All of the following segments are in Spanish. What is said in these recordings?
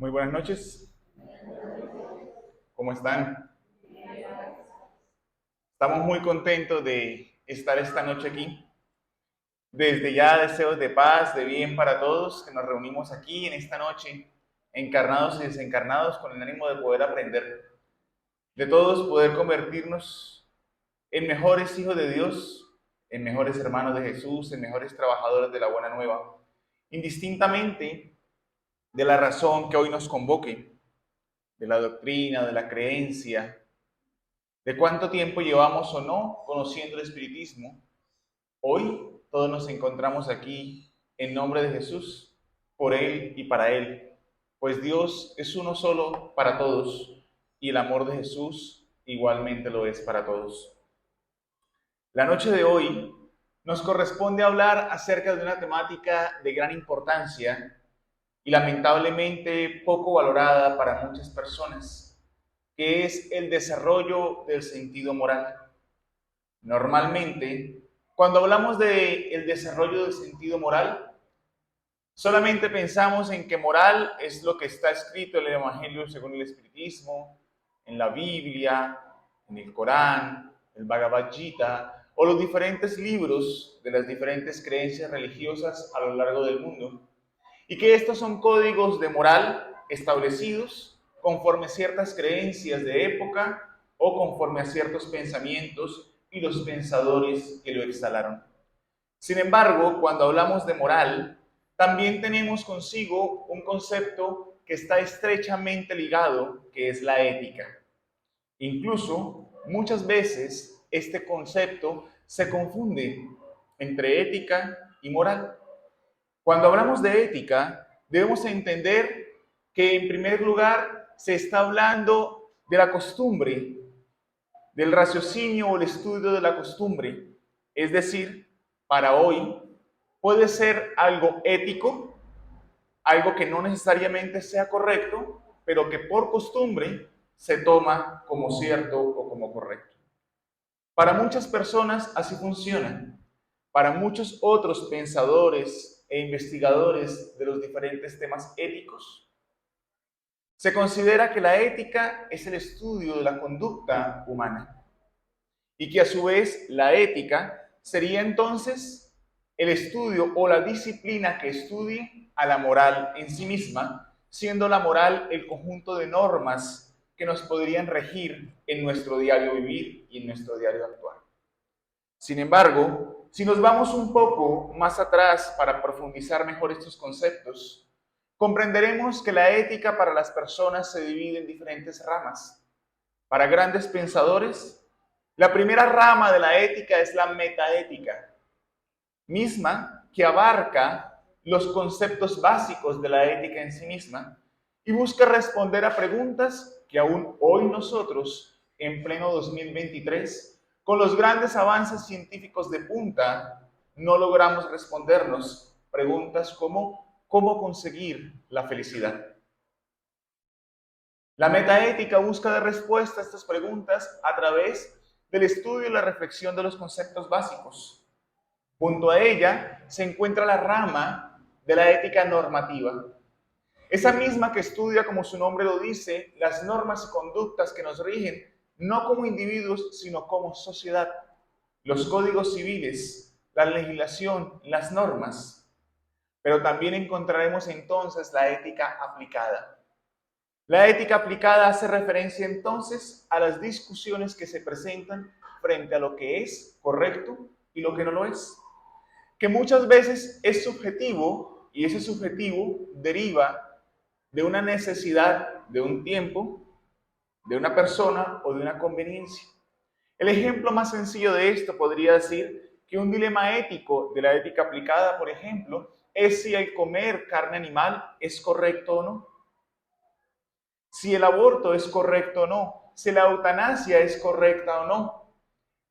Muy buenas noches. ¿Cómo están? Estamos muy contentos de estar esta noche aquí. Desde ya deseos de paz, de bien para todos, que nos reunimos aquí en esta noche, encarnados y desencarnados, con el ánimo de poder aprender. De todos poder convertirnos en mejores hijos de Dios, en mejores hermanos de Jesús, en mejores trabajadores de la buena nueva, indistintamente de la razón que hoy nos convoque, de la doctrina, de la creencia, de cuánto tiempo llevamos o no conociendo el espiritismo. Hoy todos nos encontramos aquí en nombre de Jesús, por Él y para Él, pues Dios es uno solo para todos y el amor de Jesús igualmente lo es para todos. La noche de hoy nos corresponde hablar acerca de una temática de gran importancia y lamentablemente poco valorada para muchas personas, que es el desarrollo del sentido moral. Normalmente, cuando hablamos de el desarrollo del sentido moral, solamente pensamos en que moral es lo que está escrito en el Evangelio según el Espiritismo, en la Biblia, en el Corán, el Bhagavad Gita o los diferentes libros de las diferentes creencias religiosas a lo largo del mundo. Y que estos son códigos de moral establecidos conforme a ciertas creencias de época o conforme a ciertos pensamientos y los pensadores que lo exhalaron. Sin embargo, cuando hablamos de moral, también tenemos consigo un concepto que está estrechamente ligado, que es la ética. Incluso, muchas veces, este concepto se confunde entre ética y moral. Cuando hablamos de ética, debemos entender que en primer lugar se está hablando de la costumbre, del raciocinio o el estudio de la costumbre. Es decir, para hoy puede ser algo ético, algo que no necesariamente sea correcto, pero que por costumbre se toma como cierto o como correcto. Para muchas personas así funciona. Para muchos otros pensadores e investigadores de los diferentes temas éticos, se considera que la ética es el estudio de la conducta humana y que a su vez la ética sería entonces el estudio o la disciplina que estudie a la moral en sí misma, siendo la moral el conjunto de normas que nos podrían regir en nuestro diario vivir y en nuestro diario actuar. Sin embargo, si nos vamos un poco más atrás para profundizar mejor estos conceptos, comprenderemos que la ética para las personas se divide en diferentes ramas. Para grandes pensadores, la primera rama de la ética es la metaética, misma que abarca los conceptos básicos de la ética en sí misma y busca responder a preguntas que aún hoy nosotros, en pleno 2023, con los grandes avances científicos de punta, no logramos respondernos. Preguntas como ¿cómo conseguir la felicidad? La metaética busca dar respuesta a estas preguntas a través del estudio y la reflexión de los conceptos básicos. Junto a ella se encuentra la rama de la ética normativa, esa misma que estudia, como su nombre lo dice, las normas y conductas que nos rigen, no como individuos, sino como sociedad. Los códigos civiles, la legislación, las normas. Pero también encontraremos entonces la ética aplicada. La ética aplicada hace referencia entonces a las discusiones que se presentan frente a lo que es correcto y lo que no lo es, que muchas veces es subjetivo y ese subjetivo deriva de una necesidad, de un tiempo, de una persona o de una conveniencia. El ejemplo más sencillo de esto podría decir que un dilema ético de la ética aplicada, por ejemplo, es si el comer carne animal es correcto o no, si el aborto es correcto o no, si la eutanasia es correcta o no,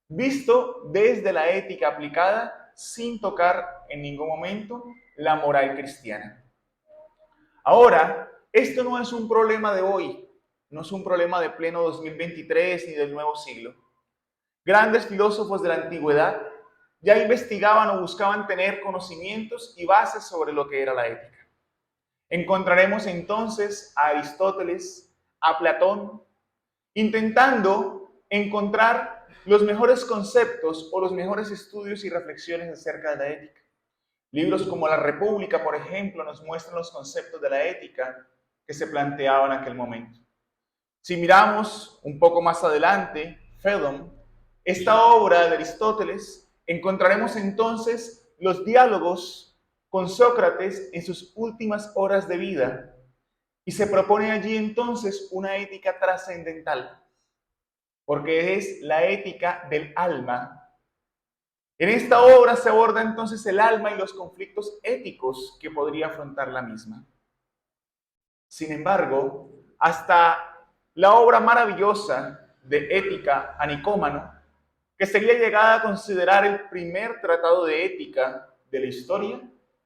visto desde la ética aplicada sin tocar en ningún momento la moral cristiana. Ahora, esto no es un problema de hoy, no es un problema de pleno 2023 ni del nuevo siglo. Grandes filósofos de la antigüedad ya investigaban o buscaban tener conocimientos y bases sobre lo que era la ética. Encontraremos entonces a Aristóteles, a Platón, intentando encontrar los mejores conceptos o los mejores estudios y reflexiones acerca de la ética. Libros como La República, por ejemplo, nos muestran los conceptos de la ética que se planteaban en aquel momento. Si miramos un poco más adelante, Phaedon, esta obra de Aristóteles, encontraremos entonces los diálogos con Sócrates en sus últimas horas de vida y se propone allí entonces una ética trascendental, porque es la ética del alma. En esta obra se aborda entonces el alma y los conflictos éticos que podría afrontar la misma. Sin embargo, hasta la obra maravillosa de Ética a Nicómano, que sería llegada a considerar el primer tratado de ética de la historia,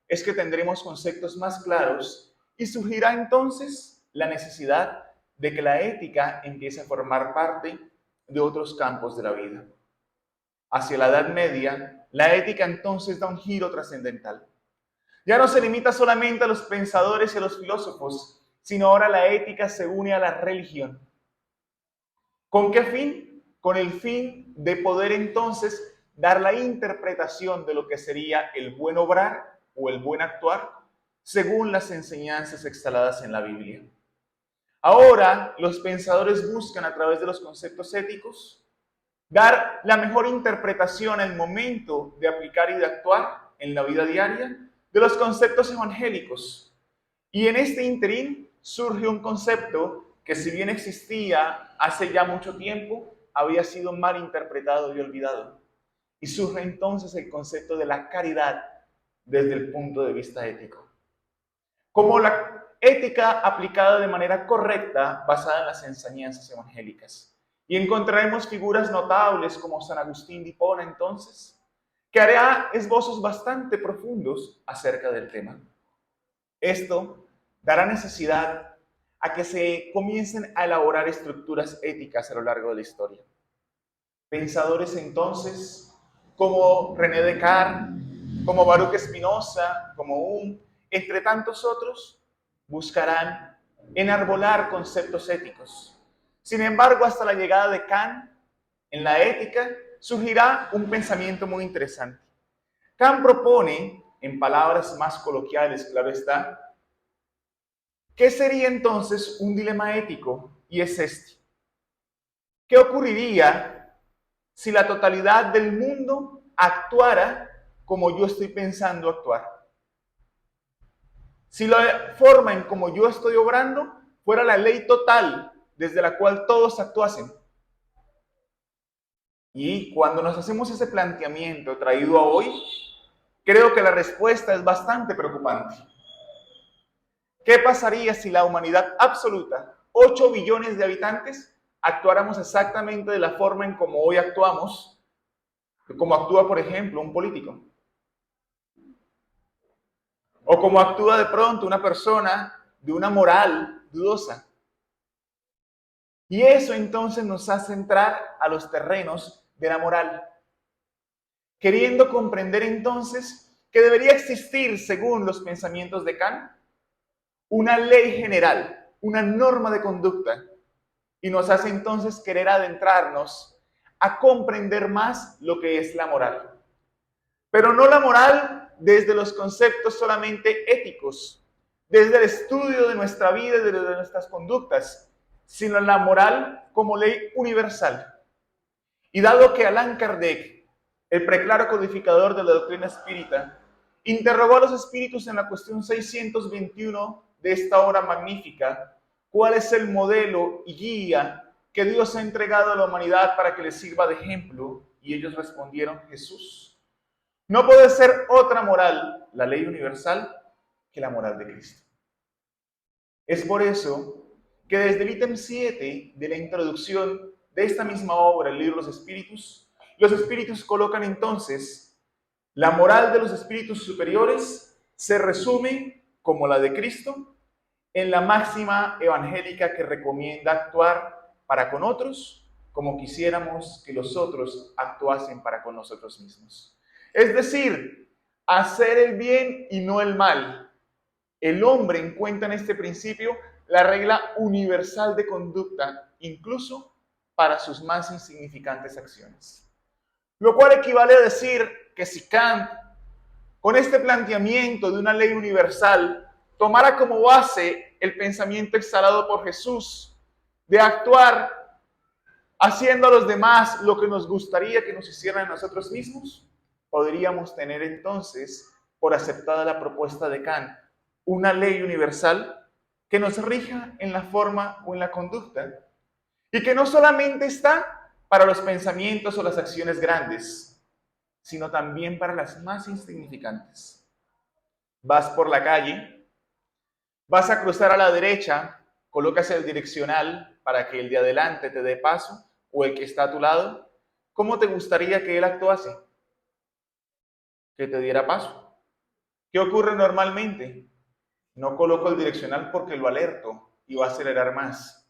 es que tendremos conceptos más claros y surgirá entonces la necesidad de que la ética empiece a formar parte de otros campos de la vida. Hacia la Edad Media, la ética entonces da un giro trascendental. Ya no se limita solamente a los pensadores y a los filósofos, sino ahora la ética se une a la religión. ¿Con qué fin? Con el fin de poder entonces dar la interpretación de lo que sería el buen obrar o el buen actuar según las enseñanzas exhaladas en la Biblia. Ahora los pensadores buscan a través de los conceptos éticos dar la mejor interpretación al momento de aplicar y de actuar en la vida diaria de los conceptos evangélicos. Y en este interín surge un concepto que, si bien existía hace ya mucho tiempo, había sido mal interpretado y olvidado. Y surge entonces el concepto de la caridad desde el punto de vista ético. Como la ética aplicada de manera correcta, basada en las enseñanzas evangélicas. Y encontraremos figuras notables como San Agustín de Hipona, entonces, que hará esbozos bastante profundos acerca del tema. Esto dará necesidad a que se comiencen a elaborar estructuras éticas a lo largo de la historia. Pensadores entonces como René Descartes, como Baruch Spinoza, como Hume, entre tantos otros, buscarán enarbolar conceptos éticos. Sin embargo, hasta la llegada de Kant, en la ética, surgirá un pensamiento muy interesante. Kant propone, en palabras más coloquiales, claro está, ¿qué sería entonces un dilema ético? Y es este. ¿Qué ocurriría si la totalidad del mundo actuara como yo estoy pensando actuar? Si la forma en como yo estoy obrando fuera la ley total desde la cual todos actuasen. Y cuando nos hacemos ese planteamiento traído a hoy, creo que la respuesta es bastante preocupante. ¿Qué pasaría si la humanidad absoluta, 8 billones de habitantes, actuáramos exactamente de la forma en como hoy actuamos, como actúa, por ejemplo, un político? O como actúa de pronto una persona de una moral dudosa. Y eso entonces nos hace entrar a los terrenos de la moral, queriendo comprender entonces que debería existir, según los pensamientos de Kant, una ley general, una norma de conducta, y nos hace entonces querer adentrarnos a comprender más lo que es la moral. Pero no la moral desde los conceptos solamente éticos, desde el estudio de nuestra vida y de nuestras conductas, sino la moral como ley universal. Y dado que Allan Kardec, el preclaro codificador de la doctrina espírita, interrogó a los espíritus en la cuestión 621 de esta obra magnífica, ¿cuál es el modelo y guía que Dios ha entregado a la humanidad para que les sirva de ejemplo? Y ellos respondieron: Jesús. No puede ser otra moral, la ley universal, que la moral de Cristo. Es por eso que desde el ítem 7 de la introducción de esta misma obra, el libro los espíritus colocan entonces la moral de los espíritus superiores se resume, como la de Cristo, en la máxima evangélica que recomienda actuar para con otros como quisiéramos que los otros actuasen para con nosotros mismos. Es decir, hacer el bien y no el mal, el hombre encuentra en este principio la regla universal de conducta, incluso para sus más insignificantes acciones. Lo cual equivale a decir que si Kant, con este planteamiento de una ley universal, tomara como base el pensamiento exhalado por Jesús de actuar haciendo a los demás lo que nos gustaría que nos hicieran a nosotros mismos, podríamos tener entonces por aceptada la propuesta de Kant una ley universal que nos rija en la forma o en la conducta y que no solamente está para los pensamientos o las acciones grandes, sino también para las más insignificantes. Vas por la calle, vas a cruzar a la derecha, colocas el direccional para que el de adelante te dé paso o el que está a tu lado. ¿Cómo te gustaría que él actuase? Que te diera paso. ¿Qué ocurre normalmente? No coloco el direccional porque lo alerto y va a acelerar más.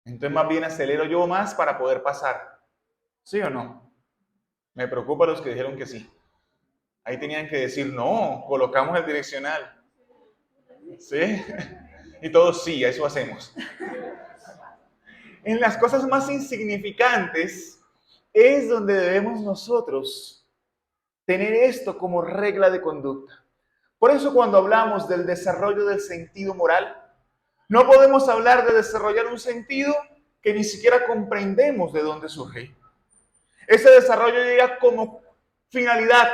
Entonces más bien acelero yo más para poder pasar. ¿Sí o no? Me preocupa los que dijeron que sí. Ahí tenían que decir, no, colocamos el direccional. ¿Sí? Y todos sí, eso hacemos. En las cosas más insignificantes es donde debemos nosotros tener esto como regla de conducta. Por eso cuando hablamos del desarrollo del sentido moral, no podemos hablar de desarrollar un sentido que ni siquiera comprendemos de dónde surge. Ese desarrollo llega como finalidad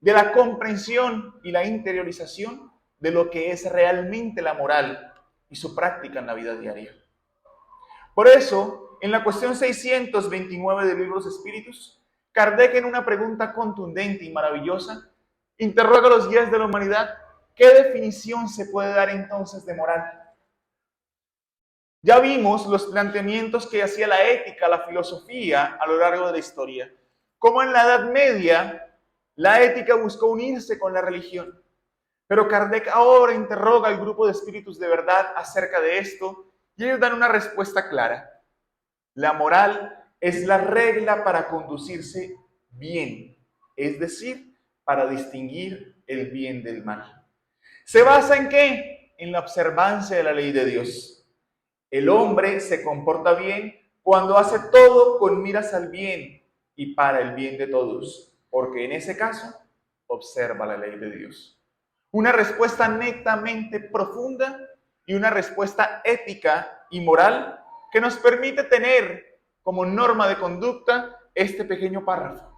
de la comprensión y la interiorización de lo que es realmente la moral y su práctica en la vida diaria. Por eso, en la cuestión 629 del libro de los Espíritus, Kardec, en una pregunta contundente y maravillosa, interroga a los guías de la humanidad: ¿qué definición se puede dar entonces de moral? Ya vimos los planteamientos que hacía la ética, la filosofía a lo largo de la historia. Como en la Edad Media, la ética buscó unirse con la religión. Pero Kardec ahora interroga al grupo de espíritus de verdad acerca de esto y ellos dan una respuesta clara. La moral es la regla para conducirse bien, es decir, para distinguir el bien del mal. ¿Se basa en qué? En la observancia de la ley de Dios. El hombre se comporta bien cuando hace todo con miras al bien y para el bien de todos, porque en ese caso observa la ley de Dios. Una respuesta netamente profunda y una respuesta ética y moral que nos permite tener como norma de conducta este pequeño párrafo.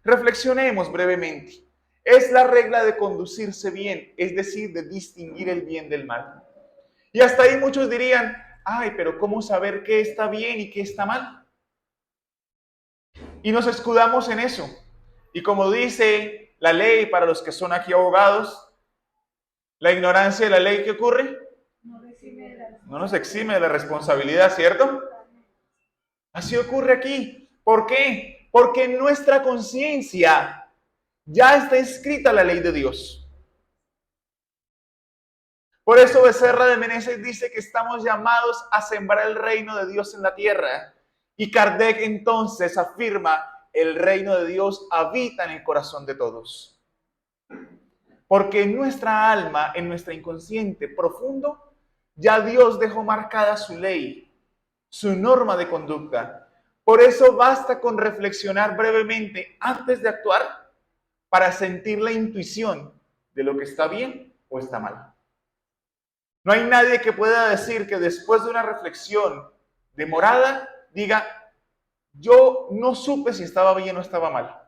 Reflexionemos brevemente. Es la regla de conducirse bien, es decir, de distinguir el bien del mal. Y hasta ahí muchos dirían, ay, pero ¿cómo saber qué está bien y qué está mal? Y nos escudamos en eso. Y como dice la ley para los que son aquí abogados, la ignorancia de la ley, ¿qué ocurre? No nos exime de la responsabilidad, ¿cierto? Así ocurre aquí. ¿Por qué? Porque en nuestra conciencia ya está escrita la ley de Dios. Por eso Becerra de Meneses dice que estamos llamados a sembrar el reino de Dios en la tierra. Y Kardec entonces afirma, el reino de Dios habita en el corazón de todos. Porque en nuestra alma, en nuestra inconsciente profundo, ya Dios dejó marcada su ley, su norma de conducta. Por eso basta con reflexionar brevemente antes de actuar para sentir la intuición de lo que está bien o está mal. No hay nadie que pueda decir que después de una reflexión demorada diga, yo no supe si estaba bien o estaba mal.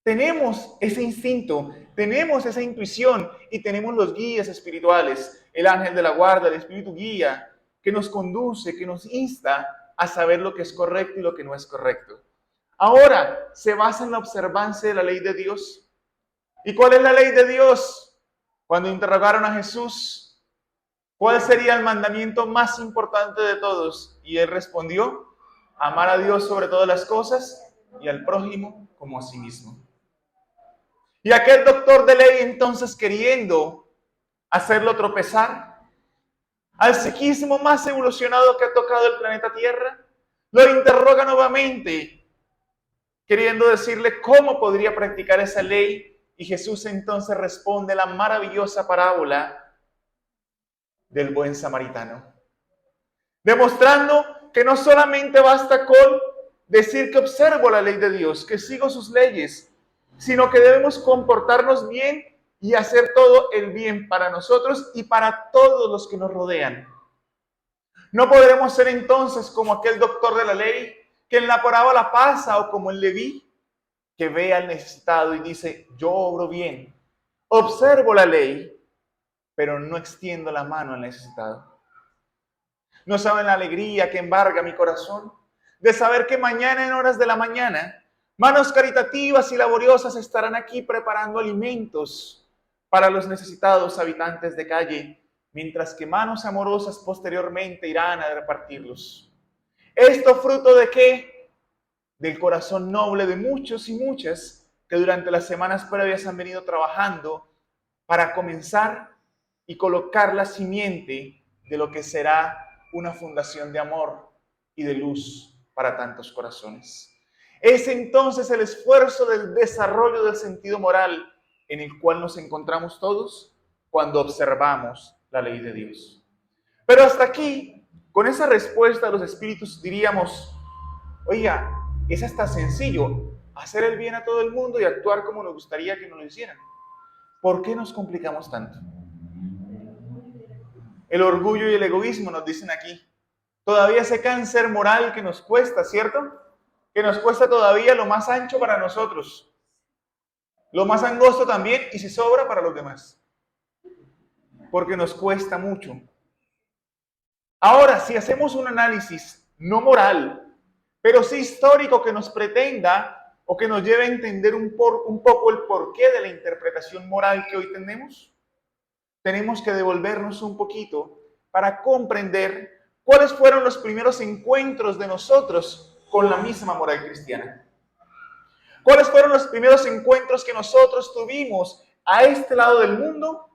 Tenemos ese instinto, tenemos esa intuición y tenemos los guías espirituales, el ángel de la guarda, el espíritu guía, que nos conduce, que nos insta a saber lo que es correcto y lo que no es correcto. Ahora, se basa en la observancia de la ley de Dios. ¿Y cuál es la ley de Dios? Cuando interrogaron a Jesús, ¿cuál sería el mandamiento más importante de todos? Y él respondió, amar a Dios sobre todas las cosas y al prójimo como a sí mismo. Y aquel doctor de ley entonces, queriendo hacerlo tropezar, al psiquismo más evolucionado que ha tocado el planeta Tierra, lo interroga nuevamente, queriendo decirle cómo podría practicar esa ley Y Jesús entonces responde la maravillosa parábola del buen samaritano, demostrando que no solamente basta con decir que observo la ley de Dios, que sigo sus leyes, sino que debemos comportarnos bien y hacer todo el bien para nosotros y para todos los que nos rodean. No podremos ser entonces como aquel doctor de la ley que en la parábola pasa, o como el Leví que ve al necesitado y dice: yo obro bien, observo la ley, pero no extiendo la mano al necesitado. No saben la alegría que embarga mi corazón de saber que mañana en horas de la mañana manos caritativas y laboriosas estarán aquí preparando alimentos para los necesitados habitantes de calle, mientras que manos amorosas posteriormente irán a repartirlos. ¿Esto fruto de qué? Del corazón noble de muchos y muchas que durante las semanas previas han venido trabajando para comenzar y colocar la simiente de lo que será una fundación de amor y de luz para tantos corazones. Es entonces el esfuerzo del desarrollo del sentido moral en el cual nos encontramos todos cuando observamos la ley de Dios. Pero hasta aquí, con esa respuesta a los espíritus, diríamos: oiga, es hasta sencillo hacer el bien a todo el mundo y actuar como nos gustaría que nos lo hicieran. ¿Por qué nos complicamos tanto? El orgullo y el egoísmo nos dicen aquí. Todavía ese cáncer moral que nos cuesta, ¿cierto? Que nos cuesta todavía lo más ancho para nosotros, lo más angosto también, y si sobra para los demás. Porque nos cuesta mucho. Ahora, si hacemos un análisis no moral, pero sí histórico, que nos pretenda o que nos lleve a entender un poco el porqué de la interpretación moral que hoy tenemos que devolvernos un poquito para comprender cuáles fueron los primeros encuentros de nosotros con la misma moral cristiana. ¿Cuáles fueron los primeros encuentros que nosotros tuvimos a este lado del mundo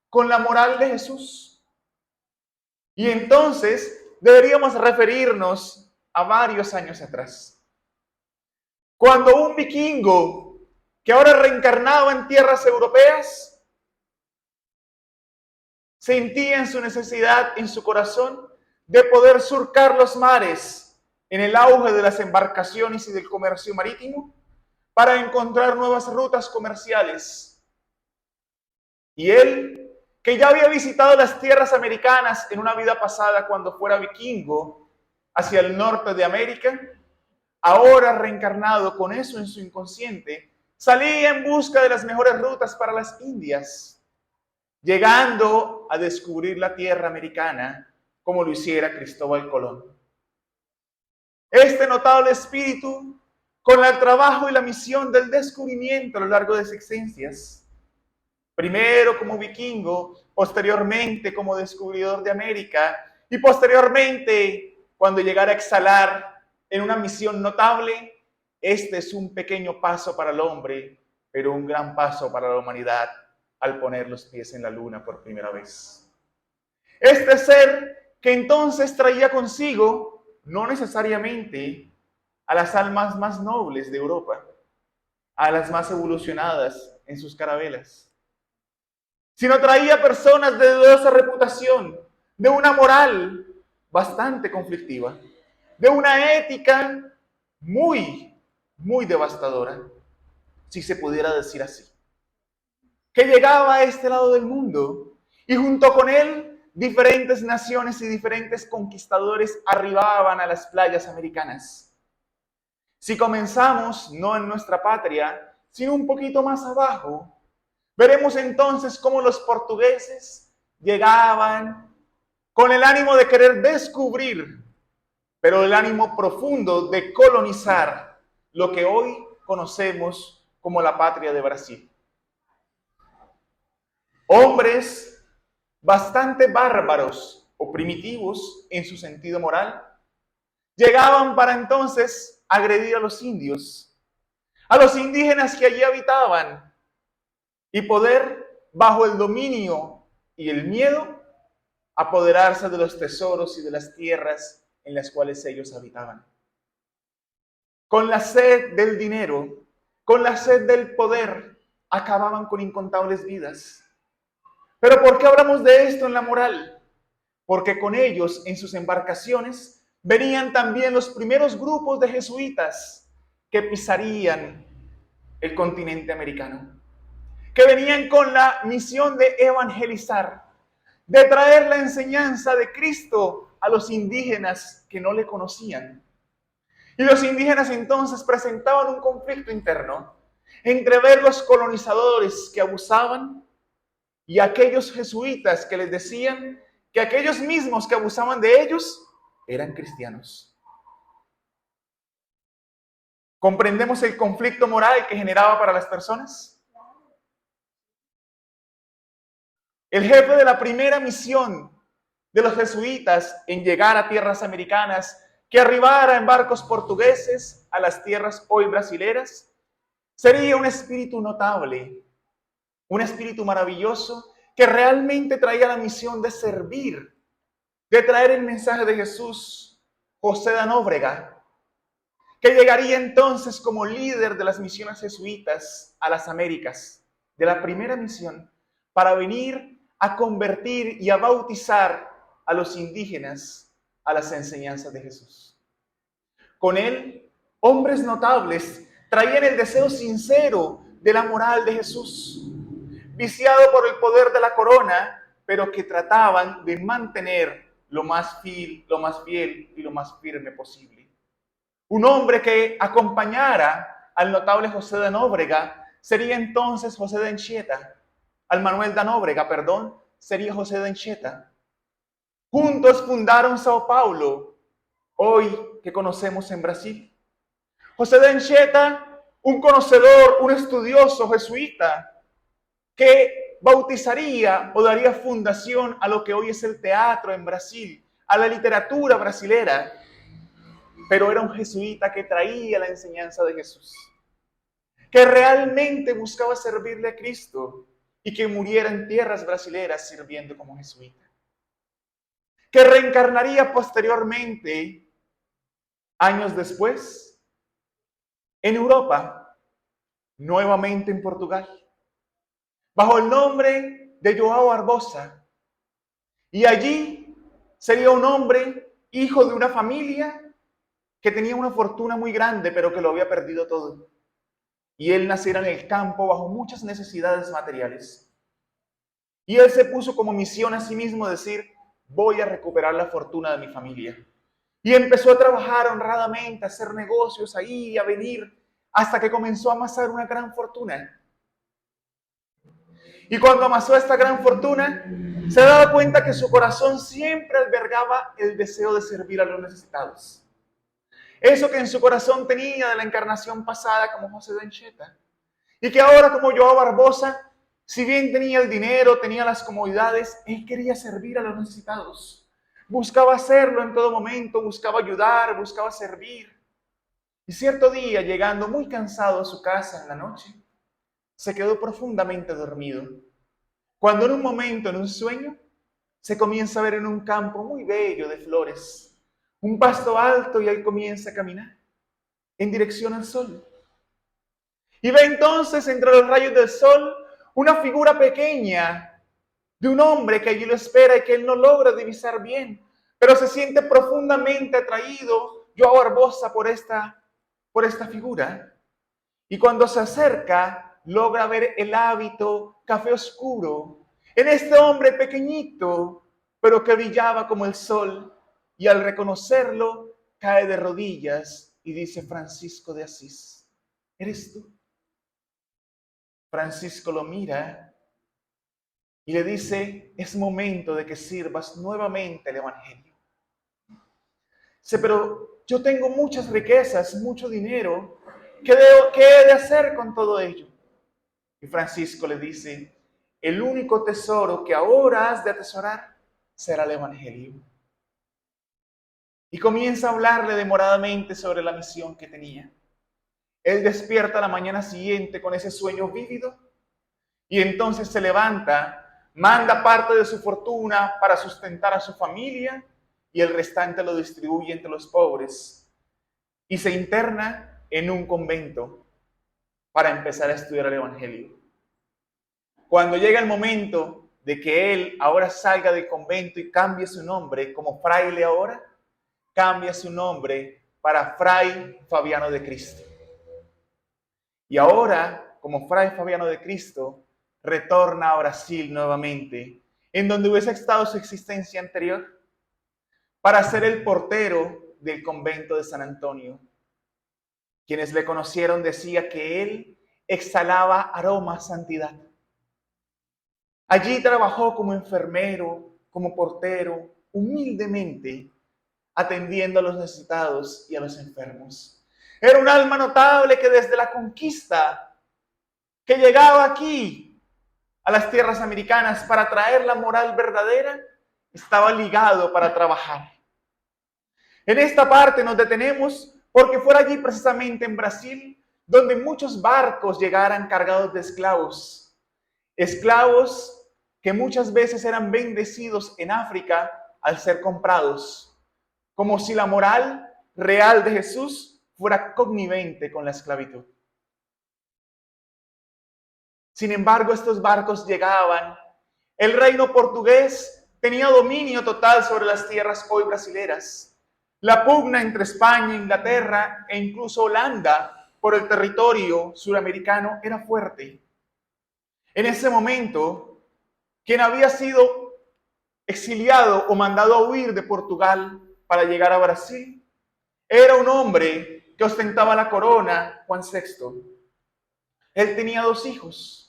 con la moral de Jesús? Y entonces deberíamos referirnos a varios años atrás. Cuando un vikingo que ahora reencarnaba en tierras europeas sentía en su necesidad, en su corazón, de poder surcar los mares en el auge de las embarcaciones y del comercio marítimo para encontrar nuevas rutas comerciales. Y él, que ya había visitado las tierras americanas en una vida pasada cuando fuera vikingo hacia el norte de América, ahora reencarnado con eso en su inconsciente, salía en busca de las mejores rutas para las Indias, llegando a descubrir la tierra americana como lo hiciera Cristóbal Colón. Este notable espíritu, con el trabajo y la misión del descubrimiento a lo largo de sus existencias, primero como vikingo, posteriormente como descubridor de América, y posteriormente, cuando llegara a exhalar en una misión notable, este es un pequeño paso para el hombre, pero un gran paso para la humanidad al poner los pies en la luna por primera vez. Este ser que entonces traía consigo, no necesariamente a las almas más nobles de Europa, a las más evolucionadas en sus carabelas, sino traía personas de dudosa reputación, de una moral bastante conflictiva, de una ética muy devastadora, si se pudiera decir así, que llegaba a este lado del mundo y junto con él diferentes naciones y diferentes conquistadores arribaban a las playas americanas. Si comenzamos no en nuestra patria, sino un poquito más abajo, veremos entonces cómo los portugueses llegaban con el ánimo de querer descubrir, pero el ánimo profundo de colonizar lo que hoy conocemos como la patria de Brasil. Hombres bastante bárbaros o primitivos en su sentido moral, llegaban para entonces agredir a los indios, a los indígenas que allí habitaban, y poder, bajo el dominio y el miedo, apoderarse de los tesoros y de las tierras en las cuales ellos habitaban. Con la sed del dinero, con la sed del poder, acababan con incontables vidas. Pero ¿por qué hablamos de esto en la moral? Porque con ellos, en sus embarcaciones, venían también los primeros grupos de jesuitas que pisarían el continente americano, que venían con la misión de evangelizar, de traer la enseñanza de Cristo a los indígenas que no le conocían. Y los indígenas entonces presentaban un conflicto interno entre ver los colonizadores que abusaban y aquellos jesuitas que les decían que aquellos mismos que abusaban de ellos eran cristianos. ¿Comprendemos el conflicto moral que generaba para las personas? El jefe de la primera misión de los jesuitas en llegar a tierras americanas, que arribara en barcos portugueses a las tierras hoy brasileras, sería un espíritu notable, un espíritu maravilloso que realmente traía la misión de servir, de traer el mensaje de Jesús, José de Nóbrega, que llegaría entonces como líder de las misiones jesuitas a las Américas, de la primera misión, para venir a convertir y a bautizar a los indígenas a las enseñanzas de Jesús. Con él, hombres notables traían el deseo sincero de la moral de Jesús, viciado por el poder de la corona, pero que trataban de mantener lo más fiel y lo más firme posible. Un hombre que acompañara al notable José de Nóbrega sería entonces José de Anchieta. Al Manuel de Nóbrega, perdón, sería José de Anchieta. Juntos fundaron Sao Paulo, hoy que conocemos en Brasil. José de Anchieta, un conocedor, un estudioso jesuita, que bautizaría o daría fundación a lo que hoy es el teatro en Brasil, a la literatura brasilera, pero era un jesuita que traía la enseñanza de Jesús, que realmente buscaba servirle a Cristo y que muriera en tierras brasileras sirviendo como jesuita, que reencarnaría posteriormente, años después, en Europa, nuevamente en Portugal, bajo el nombre de João Barbosa. Y allí sería un hombre, hijo de una familia que tenía una fortuna muy grande, pero que lo había perdido todo. Y él naciera en el campo bajo muchas necesidades materiales. Y él se puso como misión a sí mismo decir, voy a recuperar la fortuna de mi familia. Y empezó a trabajar honradamente, a hacer negocios, a ir y a venir, hasta que comenzó a amasar una gran fortuna. Y cuando amasó esta gran fortuna, se daba cuenta que su corazón siempre albergaba el deseo de servir a los necesitados. Eso que en su corazón tenía de la encarnación pasada como José de Anchieta. Y que ahora como João Barbosa, si bien tenía el dinero, tenía las comodidades, él quería servir a los necesitados. Buscaba hacerlo en todo momento, buscaba ayudar, buscaba servir. Y cierto día, llegando muy cansado a su casa en la noche, se quedó profundamente dormido. Cuando en un momento, en un sueño, se comienza a ver en un campo muy bello de flores, un pasto alto, y él comienza a caminar en dirección al sol. Y ve entonces entre los rayos del sol una figura pequeña de un hombre que allí lo espera y que él no logra divisar bien, pero se siente profundamente atraído João Barbosa por esta figura. Y cuando se acerca, logra ver el hábito café oscuro en este hombre pequeñito, pero que brillaba como el sol, y al reconocerlo, cae de rodillas y dice, Francisco de Asís, ¿eres tú? Francisco lo mira y le dice, es momento de que sirvas nuevamente el Evangelio. Dice, pero yo tengo muchas riquezas, mucho dinero, ¿qué he de hacer con todo ello? Y Francisco le dice, el único tesoro que ahora has de atesorar será el Evangelio. Y comienza a hablarle demoradamente sobre la misión que tenía. Él despierta la mañana siguiente con ese sueño vívido y entonces se levanta, manda parte de su fortuna para sustentar a su familia y el restante lo distribuye entre los pobres y se interna en un convento para empezar a estudiar el Evangelio. Cuando llega el momento de que él ahora salga del convento y cambie su nombre como fraile ahora, cambia su nombre para Fray Fabiano de Cristo. Y ahora, como Fray Fabiano de Cristo, retorna a Brasil nuevamente, en donde hubiese estado su existencia anterior, para ser el portero del convento de San Antonio. Quienes le conocieron decían que él exhalaba aroma a santidad. Allí trabajó como enfermero, como portero, humildemente, atendiendo a los necesitados y a los enfermos. Era un alma notable que desde la conquista, que llegaba aquí, a las tierras americanas, para traer la moral verdadera, estaba ligado para trabajar. En esta parte nos detenemos porque fue allí precisamente en Brasil donde muchos barcos llegaran cargados de esclavos. Esclavos que muchas veces eran bendecidos en África al ser comprados, como si la moral real de Jesús fuera connivente con la esclavitud. Sin embargo, estos barcos llegaban. El reino portugués tenía dominio total sobre las tierras hoy brasileras. La pugna entre España, Inglaterra e incluso Holanda por el territorio suramericano era fuerte. En ese momento, quien había sido exiliado o mandado a huir de Portugal para llegar a Brasil era un hombre que ostentaba la corona, Juan VI. Él tenía 2 hijos.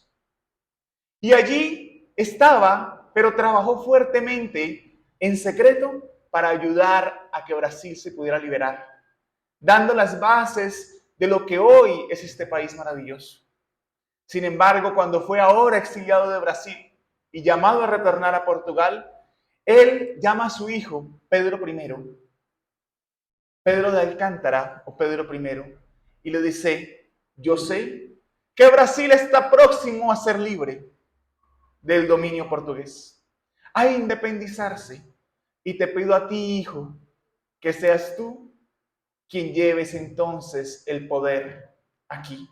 Y allí estaba, pero trabajó fuertemente en secreto para ayudar a que Brasil se pudiera liberar, dando las bases de lo que hoy es este país maravilloso. Sin embargo, cuando fue ahora exiliado de Brasil y llamado a retornar a Portugal, él llama a su hijo Pedro I, Pedro de Alcántara o Pedro I, y le dice: yo sé que Brasil está próximo a ser libre del dominio portugués, a independizarse, y te pido a ti, hijo, que seas tú quien lleves entonces el poder aquí,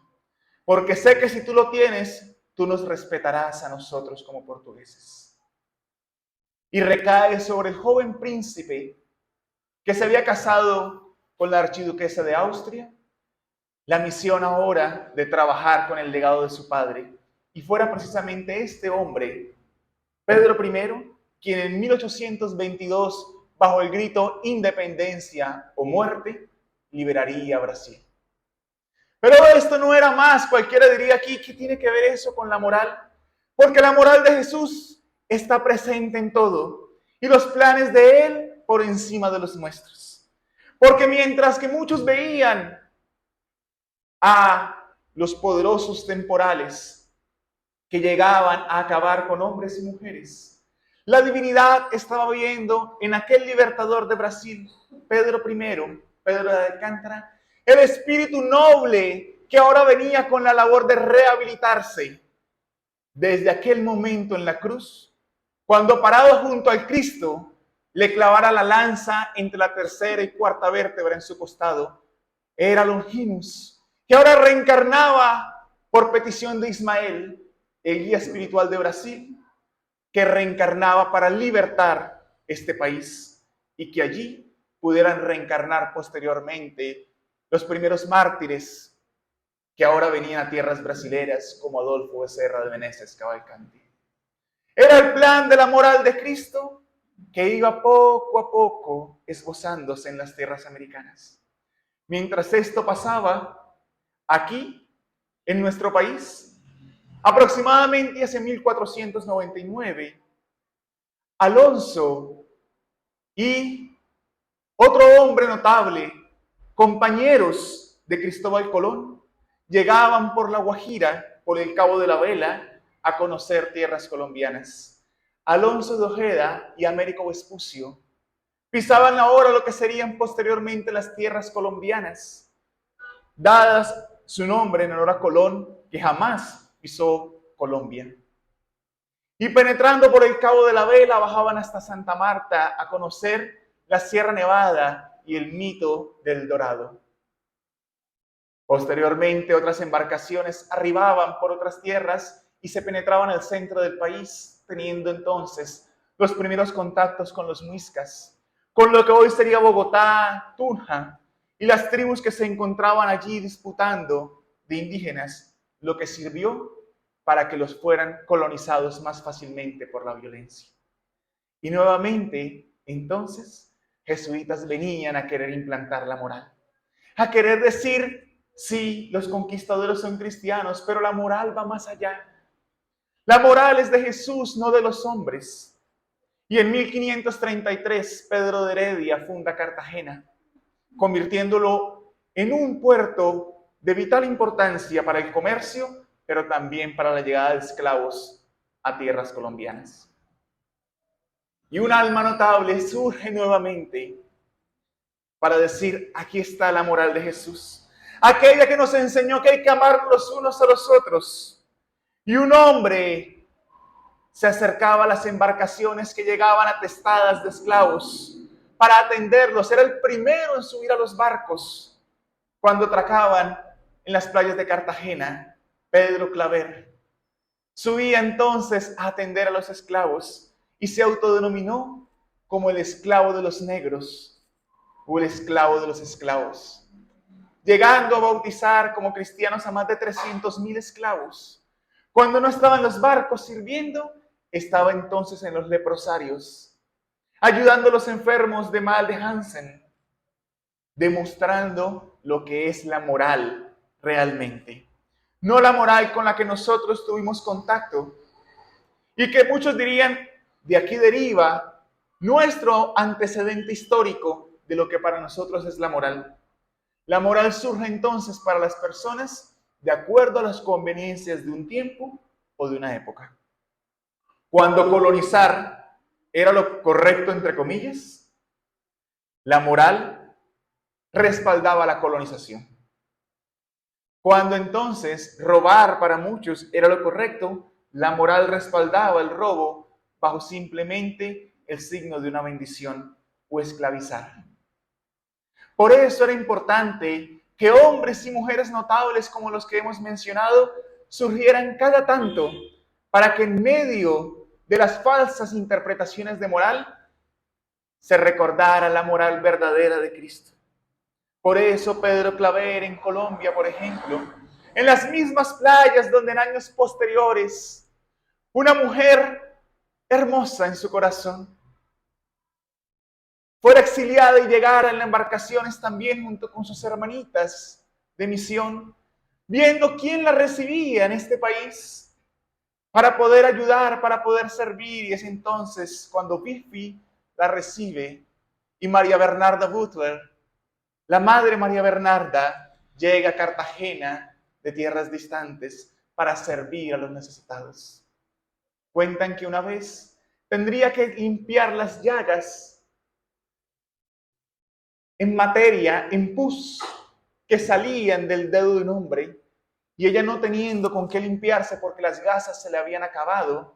porque sé que si tú lo tienes, tú nos respetarás a nosotros como portugueses. Y recae sobre el joven príncipe que se había casado con la archiduquesa de Austria la misión ahora de trabajar con el legado de su padre. Y fuera precisamente este hombre, Pedro I, quien en 1822, bajo el grito independencia o muerte, liberaría a Brasil. Pero esto no era más. Cualquiera diría aquí, ¿qué tiene que ver eso con la moral? Porque la moral de Jesús está presente en todo y los planes de Él por encima de los nuestros. Porque mientras que muchos veían a los poderosos temporales que llegaban a acabar con hombres y mujeres, la divinidad estaba viendo en aquel libertador de Brasil, Pedro I, Pedro de Alcántara, el espíritu noble que ahora venía con la labor de rehabilitarse desde aquel momento en la cruz, cuando parado junto al Cristo, le clavara la lanza entre la tercera y cuarta vértebra en su costado. Era Longinus, que ahora reencarnaba por petición de Ismael, el guía espiritual de Brasil, que reencarnaba para libertar este país y que allí pudieran reencarnar posteriormente los primeros mártires que ahora venían a tierras brasileras como Adolfo Becerra de Meneses Cavalcanti. Era el plan de la moral de Cristo que iba poco a poco esbozándose en las tierras americanas. Mientras esto pasaba, aquí, en nuestro país, aproximadamente hace 1499, Alonso y otro hombre notable, compañeros de Cristóbal Colón, llegaban por la Guajira, por el Cabo de la Vela, a conocer tierras colombianas. Alonso de Ojeda y Américo Vespucio pisaban ahora lo que serían posteriormente las tierras colombianas, dadas su nombre en honor a Colón, que jamás pisó Colombia. Y penetrando por el Cabo de la Vela, bajaban hasta Santa Marta a conocer la Sierra Nevada y el mito del Dorado. Posteriormente, otras embarcaciones arribaban por otras tierras y se penetraban al centro del país, teniendo entonces los primeros contactos con los muiscas, con lo que hoy sería Bogotá, Tunja, y las tribus que se encontraban allí disputando de indígenas, lo que sirvió para que los fueran colonizados más fácilmente por la violencia. Y nuevamente, entonces, jesuitas venían a querer implantar la moral, a querer decir, sí, los conquistadores son cristianos, pero la moral va más allá. La moral es de Jesús, no de los hombres. Y en 1533, Pedro de Heredia funda Cartagena, convirtiéndolo en un puerto de vital importancia para el comercio, pero también para la llegada de esclavos a tierras colombianas. Y un alma notable surge nuevamente para decir, aquí está la moral de Jesús, aquella que nos enseñó que hay que amar los unos a los otros. Y un hombre se acercaba a las embarcaciones que llegaban atestadas de esclavos para atenderlos. Era el primero en subir a los barcos cuando atracaban en las playas de Cartagena. Pedro Claver subía entonces a atender a los esclavos y se autodenominó como el esclavo de los negros o el esclavo de los esclavos, llegando a bautizar como cristianos a más de 300,000 esclavos. Cuando no estaba en los barcos sirviendo, estaba entonces en los leprosarios, ayudando a los enfermos de mal de Hansen, demostrando lo que es la moral realmente. No la moral con la que nosotros tuvimos contacto y que muchos dirían, de aquí deriva nuestro antecedente histórico de lo que para nosotros es la moral. La moral surge entonces para las personas de acuerdo a las conveniencias de un tiempo o de una época. Cuando colonizar era lo correcto, entre comillas, la moral respaldaba la colonización. Cuando entonces robar para muchos era lo correcto, la moral respaldaba el robo bajo simplemente el signo de una bendición o esclavizar. Por eso era importante que hombres y mujeres notables como los que hemos mencionado surgieran cada tanto para que en medio de las falsas interpretaciones de moral se recordara la moral verdadera de Cristo. Por eso Pedro Claver en Colombia, por ejemplo, en las mismas playas donde en años posteriores una mujer hermosa en su corazón fuera exiliada y llegara en las embarcaciones también junto con sus hermanitas de misión, viendo quién la recibía en este país para poder ayudar, para poder servir. Y es entonces cuando Fifi la recibe y María Bernarda Butler, la madre María Bernarda, llega a Cartagena de tierras distantes para servir a los necesitados. Cuentan que una vez tendría que limpiar las llagas en materia, en pus, que salían del dedo de un hombre, y ella no teniendo con qué limpiarse porque las gasas se le habían acabado,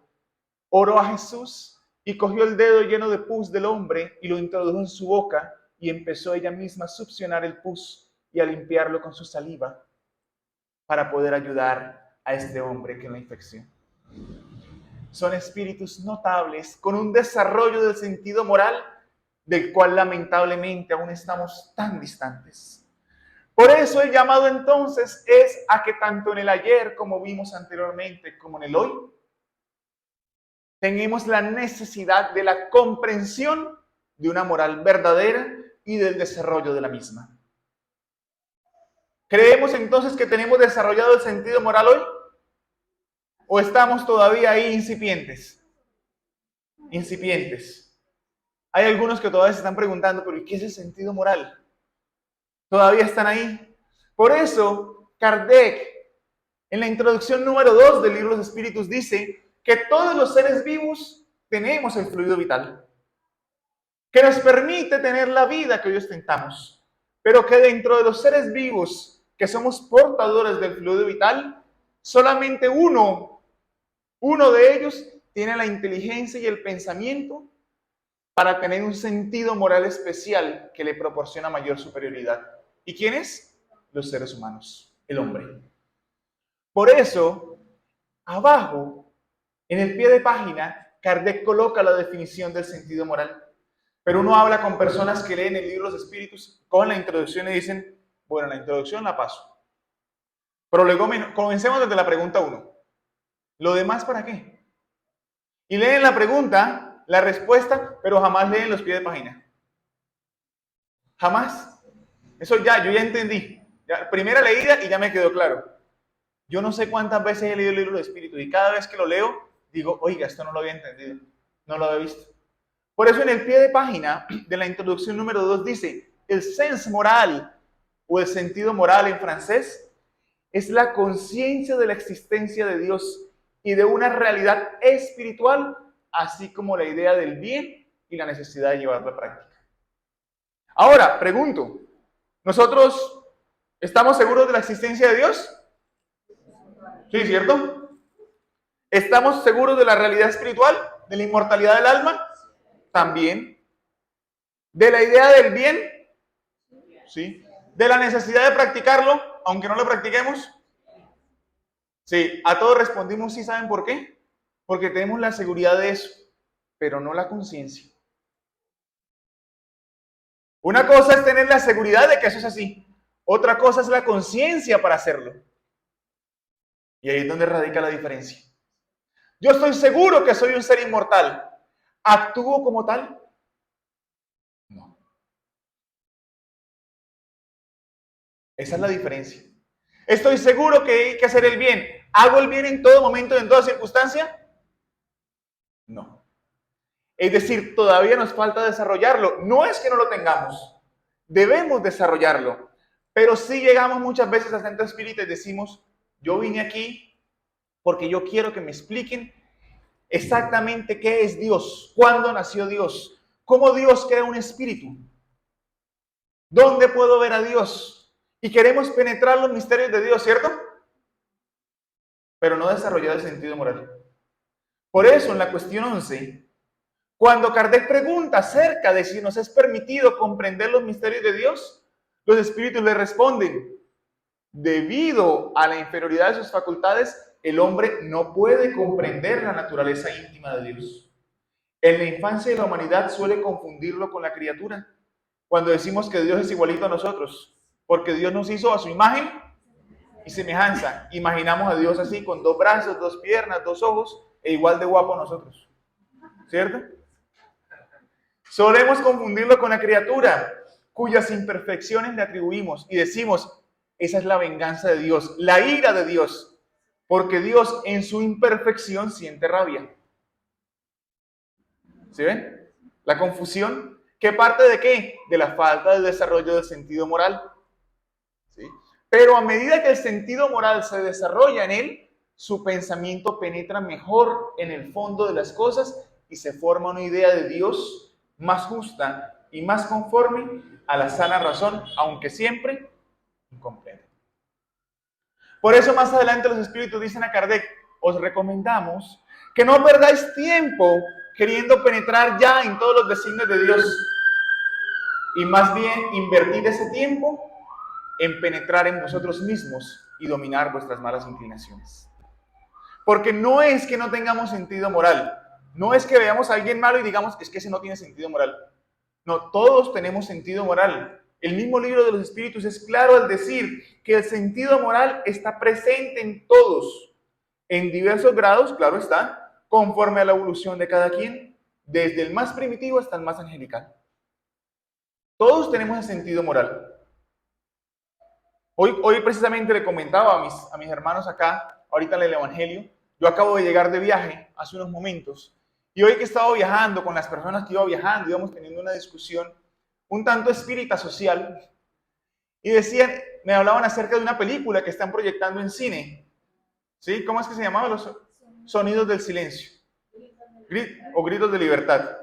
oró a Jesús y cogió el dedo lleno de pus del hombre y lo introdujo en su boca y empezó ella misma a succionar el pus y a limpiarlo con su saliva para poder ayudar a este hombre con la infección. Son espíritus notables con un desarrollo del sentido moral del cual lamentablemente aún estamos tan distantes. Por eso el llamado entonces es a que tanto en el ayer, como vimos anteriormente, como en el hoy, tenemos la necesidad de la comprensión de una moral verdadera y del desarrollo de la misma. ¿Creemos entonces que tenemos desarrollado el sentido moral hoy? ¿O estamos todavía ahí incipientes? Incipientes. Hay algunos que todavía se están preguntando, pero ¿qué es el sentido moral? Todavía están ahí. Por eso, Kardec, en la introducción número 2 del libro de los Espíritus, dice que todos los seres vivos tenemos el fluido vital, que nos permite tener la vida que hoy ostentamos, pero que dentro de los seres vivos que somos portadores del fluido vital, solamente uno de ellos tiene la inteligencia y el pensamiento para tener un sentido moral especial que le proporciona mayor superioridad. ¿Y quién es? Los seres humanos, el hombre. Por eso, Abajo, en el pie de página, Kardec coloca la definición del sentido moral. Pero uno habla con personas que leen el libro de los espíritus con la introducción y dicen, bueno, la introducción la paso. Pero luego comencemos desde la pregunta 1. ¿Lo demás para qué? Y leen la pregunta, la respuesta, pero jamás leen los pies de página. Jamás. Eso ya, yo ya entendí. Ya, primera leída y ya me quedó claro. Yo no sé cuántas veces he leído el libro del espíritu y cada vez que lo leo, digo, oiga, esto no lo había entendido, no lo había visto. Por eso en el pie de página de la introducción número 2 dice, el sens moral o el sentido moral en francés es la conciencia de la existencia de Dios y de una realidad espiritual, así como la idea del bien y la necesidad de llevarlo a práctica. Ahora, pregunto, ¿nosotros estamos seguros de la existencia de Dios? Sí, ¿cierto? ¿Estamos seguros de la realidad espiritual? ¿De la inmortalidad del alma? También. ¿De la idea del bien? Sí. ¿De la necesidad de practicarlo, aunque no lo practiquemos? Sí. A todos respondimos sí, ¿saben por qué? Porque tenemos la seguridad de eso, pero no la conciencia. Una cosa es tener la seguridad de que eso es así. Otra cosa es la conciencia para hacerlo. Y ahí es donde radica la diferencia. Yo estoy seguro que soy un ser inmortal. ¿Actúo como tal? No. Esa es la diferencia. Estoy seguro que hay que hacer el bien. ¿Hago el bien en todo momento, en toda circunstancia? No. Es decir, todavía nos falta desarrollarlo. No es que no lo tengamos. Debemos desarrollarlo. Pero sí llegamos muchas veces al centro espírita y decimos, yo vine aquí porque yo quiero que me expliquen exactamente qué es Dios, cuándo nació Dios, cómo Dios crea un espíritu, dónde puedo ver a Dios. Y queremos penetrar los misterios de Dios, ¿cierto? Pero no desarrollar el sentido moral. Por eso en la cuestión 11, cuando Kardec pregunta acerca de si nos es permitido comprender los misterios de Dios, los espíritus le responden, debido a la inferioridad de sus facultades, el hombre no puede comprender la naturaleza íntima de Dios. En la infancia de la humanidad suele confundirlo con la criatura, cuando decimos que Dios es igualito a nosotros, porque Dios nos hizo a su imagen y semejanza. Imaginamos a Dios así, con 2 brazos, 2 piernas, 2 ojos, e igual de guapo a nosotros, ¿cierto? Solemos confundirlo con la criatura, cuyas imperfecciones le atribuimos y decimos, esa es la venganza de Dios, la ira de Dios, porque Dios en su imperfección siente rabia. ¿Sí ven? La confusión, ¿qué parte de qué? De la falta de desarrollo del sentido moral. ¿Sí? Pero a medida que el sentido moral se desarrolla en él, su pensamiento penetra mejor en el fondo de las cosas y se forma una idea de Dios más justa y más conforme a la sana razón, aunque siempre incompleta. Por eso más adelante los espíritus dicen a Kardec, os recomendamos que no perdáis tiempo queriendo penetrar ya en todos los designios de Dios y más bien invertir ese tiempo en penetrar en vosotros mismos y dominar vuestras malas inclinaciones. Porque no es que no tengamos sentido moral, no es que veamos a alguien malo y digamos, es que ese no tiene sentido moral. No, todos tenemos sentido moral. El mismo libro de los espíritus es claro al decir que el sentido moral está presente en todos, en diversos grados, claro está, conforme a la evolución de cada quien, desde el más primitivo hasta el más angelical. Todos tenemos el sentido moral. Hoy precisamente le comentaba a mis hermanos acá, ahorita en el Evangelio, yo acabo de llegar de viaje hace unos momentos, y hoy que he estado viajando con las personas que iba viajando, íbamos teniendo una discusión un tanto espírita social, y decían, me hablaban acerca de una película que están proyectando en cine, ¿sí? ¿Cómo es que se llamaba? Los sonidos del silencio, o gritos de libertad,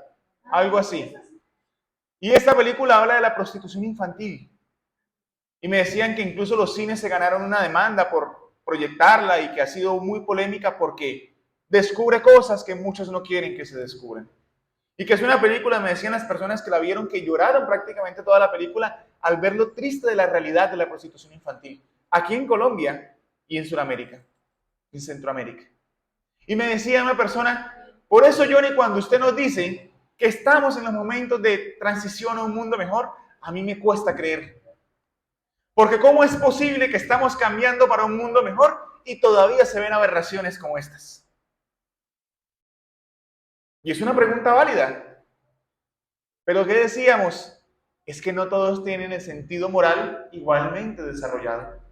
algo así. Y esta película habla de la prostitución infantil. Y me decían que incluso los cines se ganaron una demanda por proyectarla y que ha sido muy polémica porque descubre cosas que muchos no quieren que se descubran. Y que es una película, me decían las personas que la vieron, que lloraron prácticamente toda la película al ver lo triste de la realidad de la prostitución infantil. Aquí en Colombia y en Sudamérica, en Centroamérica. Y me decía una persona, por eso Johnny, cuando usted nos dice que estamos en los momentos de transición a un mundo mejor, a mí me cuesta creer. Porque ¿cómo es posible que estamos cambiando para un mundo mejor y todavía se ven aberraciones como estas? Y es una pregunta válida. Pero ¿qué decíamos? Es que no todos tienen el sentido moral igualmente desarrollado.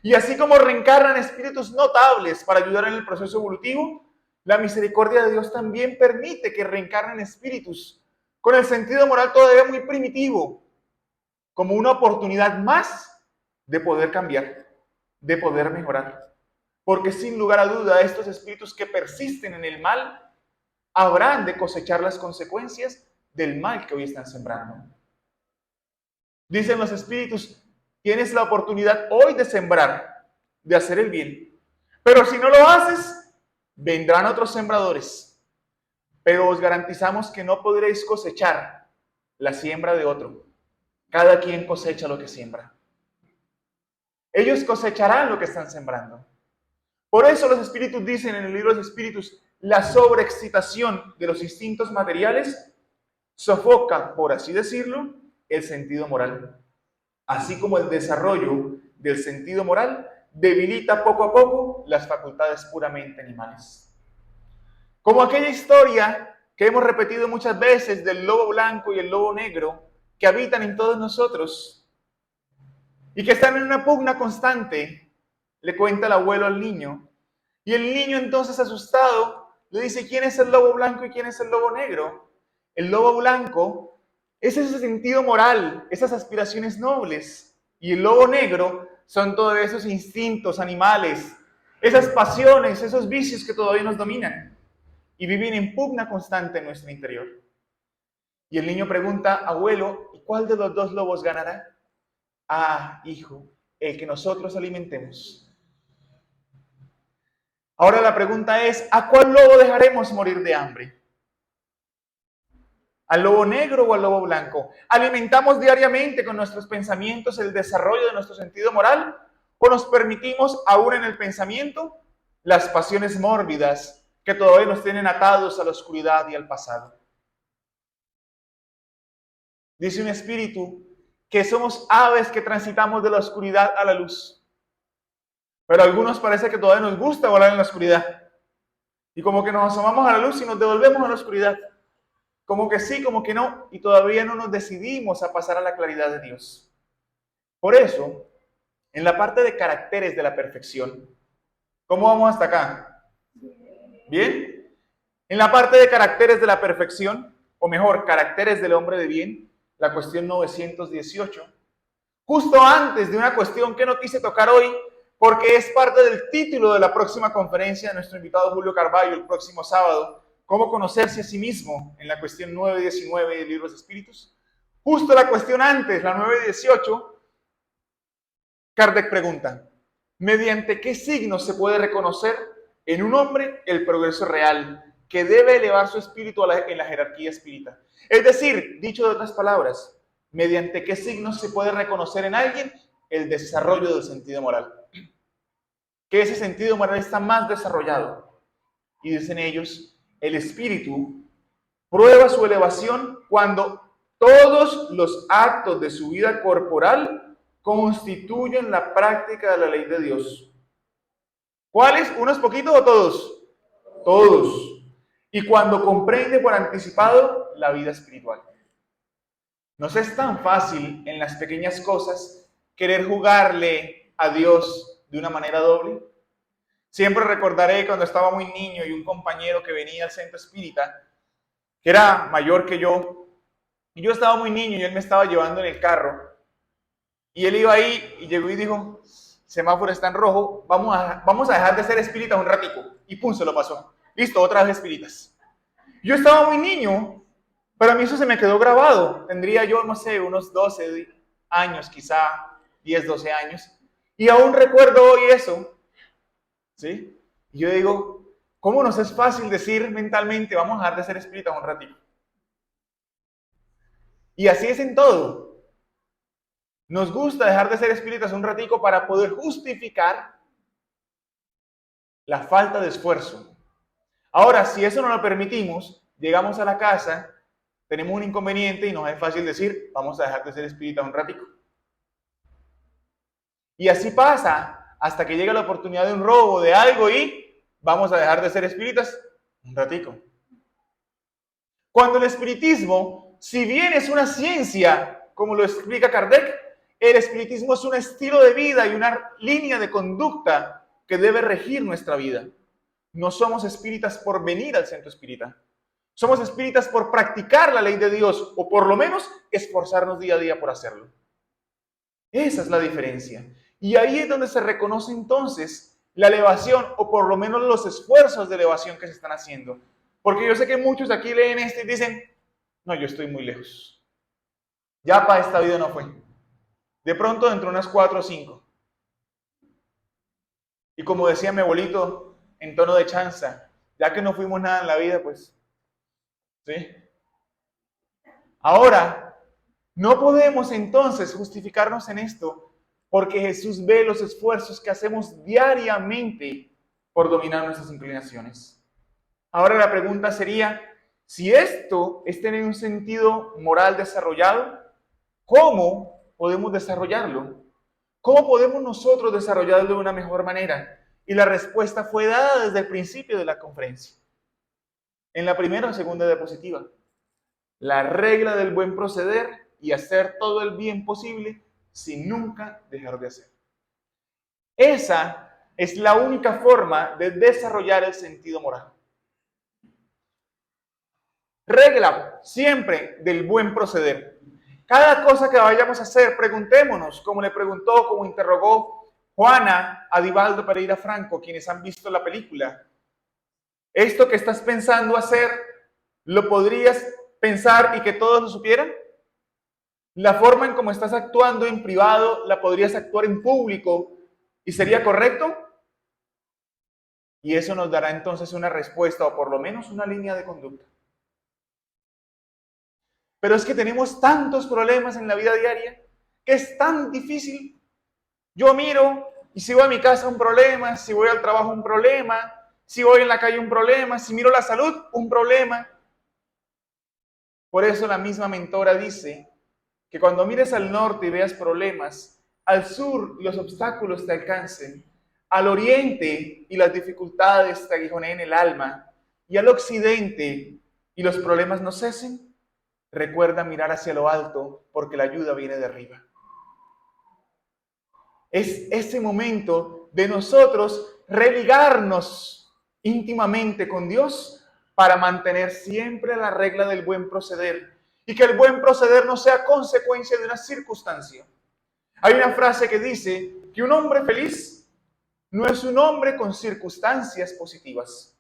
Y así como reencarnan espíritus notables para ayudar en el proceso evolutivo, la misericordia de Dios también permite que reencarnen espíritus con el sentido moral todavía muy primitivo, como una oportunidad más de poder cambiar, de poder mejorar. Porque sin lugar a duda, estos espíritus que persisten en el mal habrán de cosechar las consecuencias del mal que hoy están sembrando. Dicen los espíritus, tienes la oportunidad hoy de sembrar, de hacer el bien. Pero si no lo haces, vendrán otros sembradores. Pero os garantizamos que no podréis cosechar la siembra de otro. Cada quien cosecha lo que siembra. Ellos cosecharán lo que están sembrando. Por eso los espíritus dicen en el libro de los espíritus, la sobreexcitación de los instintos materiales sofoca, por así decirlo, el sentido moral. Así como el desarrollo del sentido moral debilita poco a poco las facultades puramente animales. Como aquella historia que hemos repetido muchas veces del lobo blanco y el lobo negro que habitan en todos nosotros y que están en una pugna constante, le cuenta el abuelo al niño. Y el niño entonces asustado le dice, ¿quién es el lobo blanco y quién es el lobo negro? El lobo blanco es ese sentido moral, esas aspiraciones nobles. Y el lobo negro son todos esos instintos animales, esas pasiones, esos vicios que todavía nos dominan y viven en pugna constante en nuestro interior. Y el niño pregunta, abuelo, ¿y cuál de los dos lobos ganará? Ah, hijo, el que nosotros alimentemos. Ahora la pregunta es, ¿a cuál lobo dejaremos morir de hambre? ¿Al lobo negro o al lobo blanco? ¿Alimentamos diariamente con nuestros pensamientos el desarrollo de nuestro sentido moral? ¿O nos permitimos, aún en el pensamiento, las pasiones mórbidas que todavía nos tienen atados a la oscuridad y al pasado? Dice un espíritu que somos aves que transitamos de la oscuridad a la luz. Pero a algunos parece que todavía nos gusta volar en la oscuridad. Y como que nos asomamos a la luz y nos devolvemos a la oscuridad. Como que sí, como que no. Y todavía no nos decidimos a pasar a la claridad de Dios. Por eso, en la parte de caracteres de la perfección, ¿cómo vamos hasta acá? ¿Bien? En la parte de caracteres de la perfección, o mejor, caracteres del hombre de bien, la cuestión 918, justo antes de una cuestión que no quise tocar hoy, porque es parte del título de la próxima conferencia de nuestro invitado Julio Carballo el próximo sábado, cómo conocerse a sí mismo, en la cuestión 919 del libro de los Espíritus. Justo la cuestión antes, la 918, Kardec pregunta, ¿mediante qué signos se puede reconocer en un hombre el progreso real que debe elevar su espíritu en la jerarquía espírita? Es decir, dicho de otras palabras, ¿mediante qué signos se puede reconocer en alguien el desarrollo del sentido moral? Que ese sentido moral está más desarrollado. Y dicen ellos, el espíritu prueba su elevación cuando todos los actos de su vida corporal constituyen la práctica de la ley de Dios. ¿Cuáles? ¿Unos poquitos o todos? Todos. Y cuando comprende por anticipado la vida espiritual. Nos es tan fácil en las pequeñas cosas querer jugarle a Dios de una manera doble. Siempre recordaré cuando estaba muy niño y un compañero que venía al centro espírita, que era mayor que yo, y yo estaba muy niño y él me estaba llevando en el carro, y él iba ahí y llegó y dijo, semáforo está en rojo, vamos a dejar de ser espíritas un ratico, y pum, se lo pasó. Listo, otra vez espíritas. Yo estaba muy niño, pero a mí eso se me quedó grabado. Tendría yo, no sé, unos 12 años, quizá 10, 12 años, y aún recuerdo hoy eso, ¿sí? Y yo digo, ¿cómo nos es fácil decir mentalmente, vamos a dejar de ser espíritas un ratito? Y así es en todo. Nos gusta dejar de ser espíritas un ratico para poder justificar la falta de esfuerzo, Ahora, si eso no lo permitimos, llegamos a la casa, tenemos un inconveniente y nos es fácil decir, vamos a dejar de ser espíritas un ratico. Y así pasa hasta que llega la oportunidad de un robo, de algo, y vamos a dejar de ser espíritas un ratico. Cuando el espiritismo, si bien es una ciencia, como lo explica Kardec, el espiritismo es un estilo de vida y una línea de conducta que debe regir nuestra vida. No somos espíritas por venir al centro espírita. Somos espíritas por practicar la ley de Dios, o por lo menos esforzarnos día a día por hacerlo. Esa es la diferencia. Y ahí es donde se reconoce entonces la elevación, o por lo menos los esfuerzos de elevación que se están haciendo. Porque yo sé que muchos aquí leen esto y dicen, no, yo estoy muy lejos. Ya para esta vida no fue. De pronto dentro de unas 4 o 5. Y como decía mi abuelito, en tono de chanza, ya que no fuimos nada en la vida, pues, ¿sí? Ahora, no podemos entonces justificarnos en esto, porque Jesús ve los esfuerzos que hacemos diariamente por dominar nuestras inclinaciones. Ahora la pregunta sería, si esto es tener un sentido moral desarrollado, ¿cómo podemos desarrollarlo? ¿Cómo podemos nosotros desarrollarlo de una mejor manera? Y la respuesta fue dada desde el principio de la conferencia. En la primera o segunda diapositiva. La regla del buen proceder y hacer todo el bien posible sin nunca dejar de hacer. Esa es la única forma de desarrollar el sentido moral. Regla siempre del buen proceder. Cada cosa que vayamos a hacer, preguntémonos, como le preguntó, como interrogó Juana a Divaldo Pereira Franco, quienes han visto la película. ¿Esto que estás pensando hacer, lo podrías pensar y que todos lo supieran? ¿La forma en cómo estás actuando en privado, la podrías actuar en público y sería correcto? Y eso nos dará entonces una respuesta o por lo menos una línea de conducta. Pero es que tenemos tantos problemas en la vida diaria que es tan difícil. Yo miro y si voy a mi casa un problema, si voy al trabajo un problema, si voy en la calle un problema, si miro la salud un problema. Por eso la misma mentora dice que cuando mires al norte y veas problemas, al sur los obstáculos te alcancen, al oriente y las dificultades te aguijoneen el alma, y al occidente y los problemas no cesen, recuerda mirar hacia lo alto porque la ayuda viene de arriba. Es ese momento de nosotros religarnos íntimamente con Dios para mantener siempre la regla del buen proceder y que el buen proceder no sea consecuencia de una circunstancia. Hay una frase que dice que un hombre feliz no es un hombre con circunstancias positivas.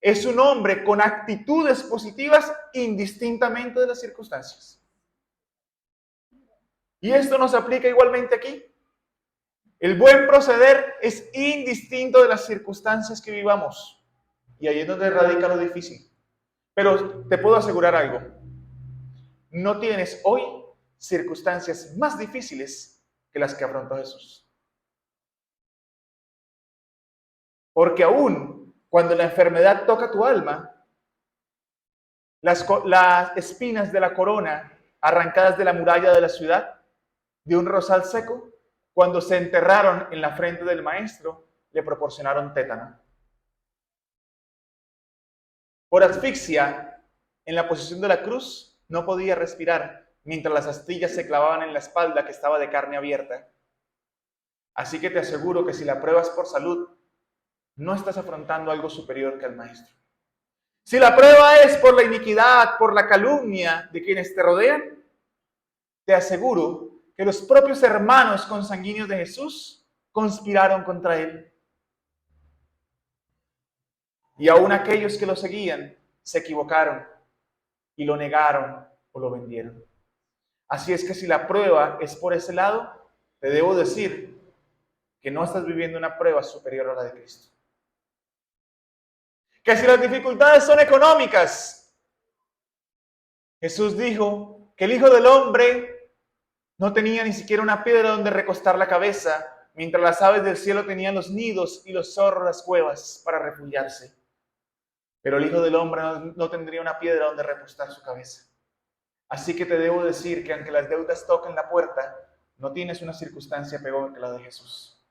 Es un hombre con actitudes positivas indistintamente de las circunstancias. Y esto nos aplica igualmente aquí. El buen proceder es indistinto de las circunstancias que vivamos. Y ahí es donde radica lo difícil. Pero te puedo asegurar algo. No tienes hoy circunstancias más difíciles que las que afrontó Jesús. Porque aún cuando la enfermedad toca tu alma, las espinas de la corona arrancadas de la muralla de la ciudad, de un rosal seco, cuando se enterraron en la frente del maestro, le proporcionaron tétano. Por asfixia, en la posición de la cruz, no podía respirar, mientras las astillas se clavaban en la espalda que estaba de carne abierta. Así que te aseguro que si la pruebas por salud, no estás afrontando algo superior que al maestro. Si la prueba es por la iniquidad, por la calumnia de quienes te rodean, te aseguro que los propios hermanos consanguíneos de Jesús conspiraron contra él. Y aún aquellos que lo seguían se equivocaron y lo negaron o lo vendieron. Así es que si la prueba es por ese lado, te debo decir que no estás viviendo una prueba superior a la de Cristo. Que si las dificultades son económicas, Jesús dijo que el Hijo del Hombre no tenía ni siquiera una piedra donde recostar la cabeza, mientras las aves del cielo tenían los nidos y los zorros las cuevas para refugiarse. pero el Hijo del Hombre no tendría una piedra donde repostar su cabeza. Así que te debo decir que aunque las deudas toquen la puerta, no tienes una circunstancia peor que la de Jesús.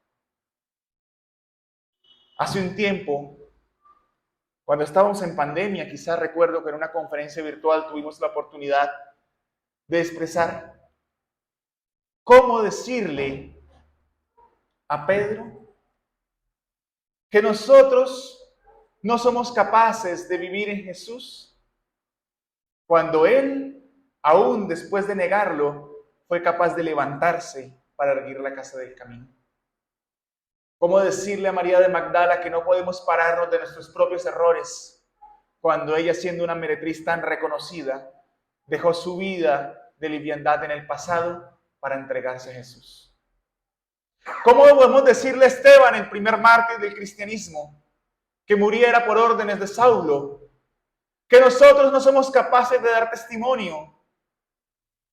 Hace un tiempo, cuando estábamos en pandemia, quizás recuerdo que en una conferencia virtual tuvimos la oportunidad de expresar cómo decirle a Pedro que nosotros no somos capaces de vivir en Jesús cuando Él, aún después de negarlo, fue capaz de levantarse para erguir la casa del camino. ¿Cómo decirle a María de Magdala que no podemos pararnos de nuestros propios errores cuando ella, siendo una meretriz tan reconocida, dejó su vida de liviandad en el pasado para entregarse a Jesús? ¿Cómo podemos decirle a Esteban, el primer mártir del cristianismo, que muriera por órdenes de Saulo, que nosotros no somos capaces de dar testimonio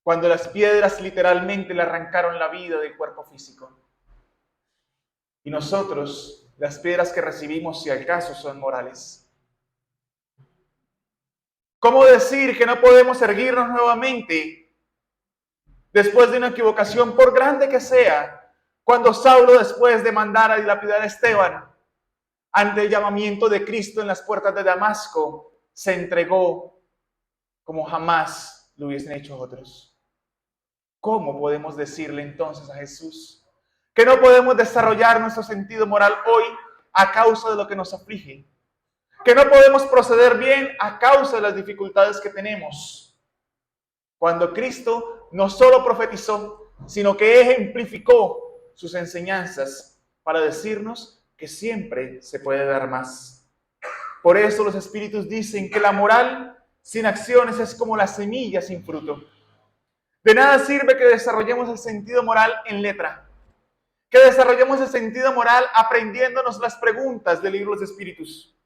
cuando las piedras literalmente le arrancaron la vida del cuerpo físico? Y nosotros, las piedras que recibimos, si al caso, son morales. ¿Cómo decir que no podemos erguirnos nuevamente después de una equivocación, por grande que sea, cuando Saulo, después de mandar a dilapidar a Esteban, ante el llamamiento de Cristo en las puertas de Damasco, se entregó como jamás lo hubiesen hecho otros? ¿Cómo podemos decirle entonces a Jesús que no podemos desarrollar nuestro sentido moral hoy a causa de lo que nos aflige? Que no podemos proceder bien a causa de las dificultades que tenemos, cuando Cristo no solo profetizó, sino que ejemplificó sus enseñanzas para decirnos que siempre se puede dar más. Por eso los espíritus dicen que la moral sin acciones es como la semilla sin fruto. De nada sirve que desarrollemos el sentido moral en letra, que desarrollemos el sentido moral aprendiéndonos las preguntas del libro de los espíritus,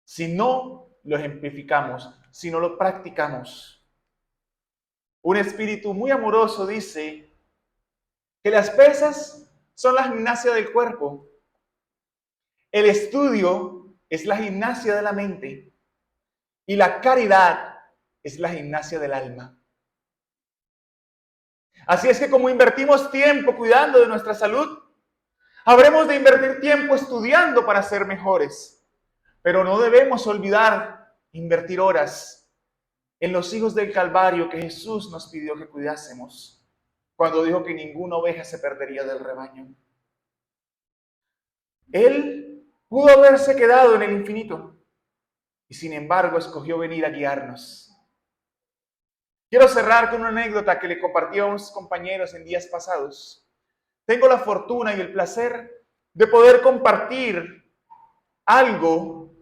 si no lo ejemplificamos, si no lo practicamos. Un espíritu muy amoroso dice que las pesas son la gimnasia del cuerpo, el estudio es la gimnasia de la mente y la caridad es la gimnasia del alma. Así es que como invertimos tiempo cuidando de nuestra salud, habremos de invertir tiempo estudiando para ser mejores. Pero no debemos olvidar invertir horas en los hijos del Calvario que Jesús nos pidió que cuidásemos, cuando dijo que ninguna oveja se perdería del rebaño. Él pudo haberse quedado en el infinito y sin embargo escogió venir a guiarnos. Quiero cerrar con una anécdota que le compartí a unos compañeros en días pasados. Tengo la fortuna y el placer de poder compartir algo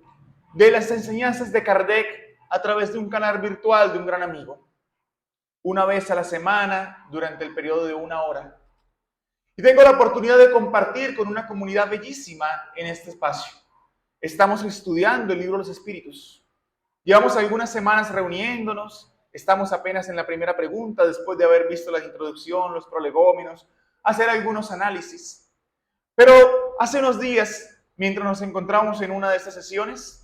de las enseñanzas de Kardec a través de un canal virtual de un gran amigo, una vez a la semana durante el periodo de 1 hora. Y tengo la oportunidad de compartir con una comunidad bellísima en este espacio. Estamos estudiando el libro de los espíritus. Llevamos algunas semanas reuniéndonos. Estamos apenas en la primera pregunta, después de haber visto la introducción, los prolegómenos, hacer algunos análisis. Pero hace unos días, mientras nos encontramos en una de estas sesiones,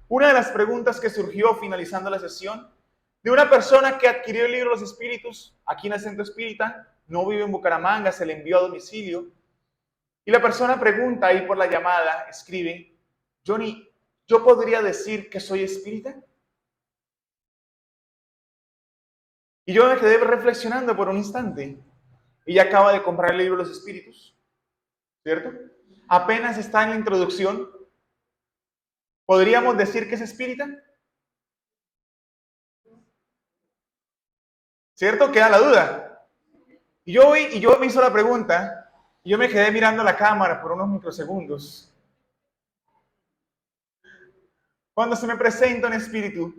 una de las preguntas que surgió finalizando la sesión, de una persona que adquirió el libro de los espíritus aquí en el Centro Espírita, no vive en Bucaramanga, se le envió a domicilio, y la persona pregunta ahí por la llamada, escribe: Johnny, ¿yo podría decir que soy espírita? Y yo me quedé reflexionando por un instante. Ella acaba de comprar el libro de los espíritus, ¿cierto? Apenas está en la introducción. ¿Podríamos decir que es espírita? ¿Cierto? Queda la duda. Y yo me hizo la pregunta, y yo me quedé mirando la cámara por unos microsegundos. Cuando se me presenta un espíritu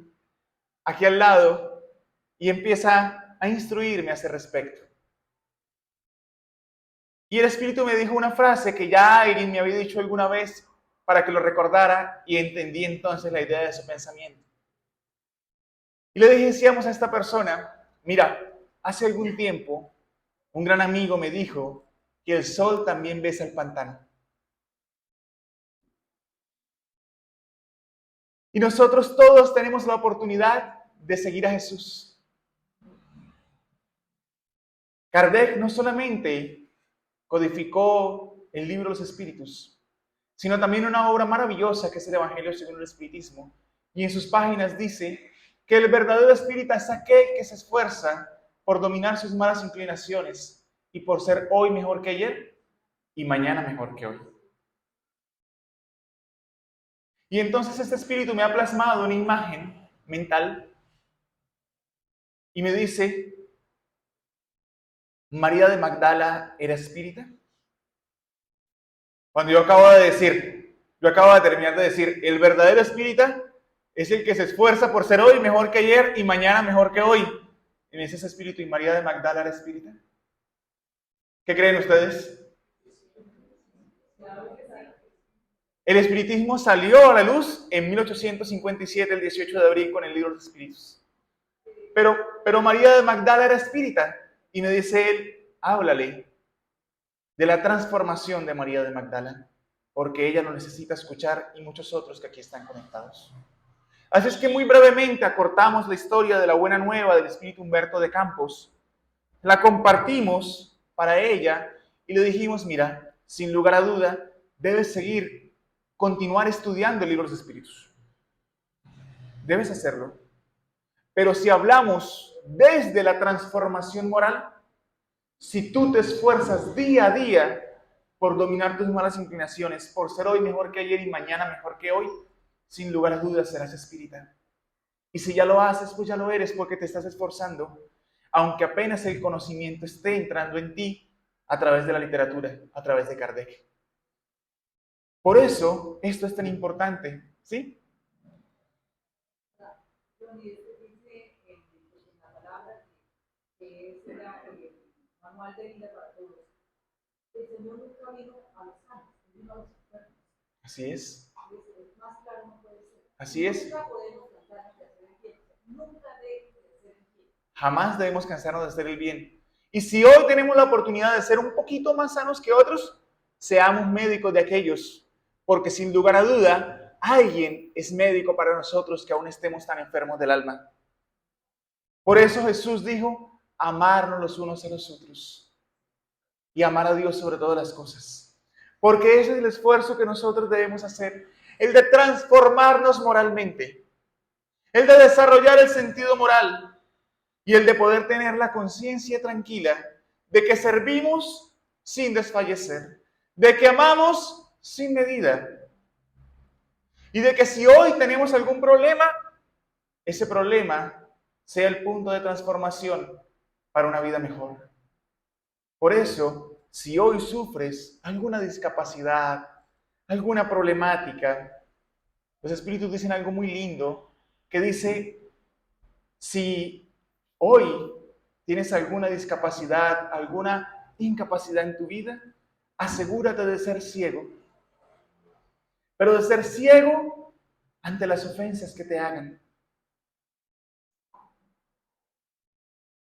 aquí al lado y empieza a instruirme a ese respecto. Y el espíritu me dijo una frase que ya alguien me había dicho alguna vez para que lo recordara, y entendí entonces la idea de su pensamiento. Y le decíamos a esta persona: mira, hace algún tiempo un gran amigo me dijo que el sol también besa el pantano. Y nosotros todos tenemos la oportunidad de seguir a Jesús. Kardec no solamente codificó el libro de los Espíritus, sino también una obra maravillosa que es el Evangelio según el Espiritismo. Y en sus páginas dice que el verdadero espírita es aquel que se esfuerza por dominar sus malas inclinaciones y por ser hoy mejor que ayer y mañana mejor que hoy. Y entonces este espíritu me ha plasmado una imagen mental y me dice, ¿María de Magdala era espírita? Cuando yo acabo de terminar de decir, el verdadero espírita es el que se esfuerza por ser hoy mejor que ayer y mañana mejor que hoy. Y me dice ese espíritu, ¿y María de Magdala era espírita? ¿Qué creen ustedes? El espiritismo salió a la luz en 1857, el 18 de abril, con el libro de los Espíritus. Pero María de Magdala era espírita. Y me dice él, háblale de la transformación de María de Magdala, porque ella lo necesita escuchar y muchos otros que aquí están conectados. Así es que muy brevemente acortamos la historia de la buena nueva del espíritu Humberto de Campos. La compartimos para ella y le dijimos, mira, sin lugar a duda, debes continuar estudiando el libro de los Espíritus. Debes hacerlo. Pero si hablamos desde la transformación moral, si tú te esfuerzas día a día por dominar tus malas inclinaciones, por ser hoy mejor que ayer y mañana mejor que hoy, sin lugar a dudas serás espírita. Y si ya lo haces, pues ya lo eres porque te estás esforzando, aunque apenas el conocimiento esté entrando en ti a través de la literatura, a través de Kardec. Por eso, esto es tan importante, ¿sí? Manual de vida para todos. El Señor nunca vino a los sanos, vino a los enfermos. Así es. Más claro no puede ser. Así es. Nunca podemos cansarnos de hacer el bien. Nunca debemos de hacer el bien. Jamás debemos cansarnos de hacer el bien. Y si hoy tenemos la oportunidad de ser un poquito más sanos que otros, seamos médicos de aquellos. Porque sin lugar a duda, alguien es médico para nosotros que aún estemos tan enfermos del alma. Por eso Jesús dijo, amarnos los unos a los otros y amar a Dios sobre todas las cosas. Porque ese es el esfuerzo que nosotros debemos hacer, el de transformarnos moralmente, el de desarrollar el sentido moral y el de poder tener la conciencia tranquila de que servimos sin desfallecer, de que amamos sin medida y de que si hoy tenemos algún problema, ese problema sea el punto de transformación para una vida mejor. Por eso, si hoy sufres alguna discapacidad, alguna problemática, los espíritus dicen algo muy lindo, que dice, si hoy tienes alguna discapacidad, alguna incapacidad en tu vida, asegúrate de ser ciego, pero de ser ciego ante las ofensas que te hagan.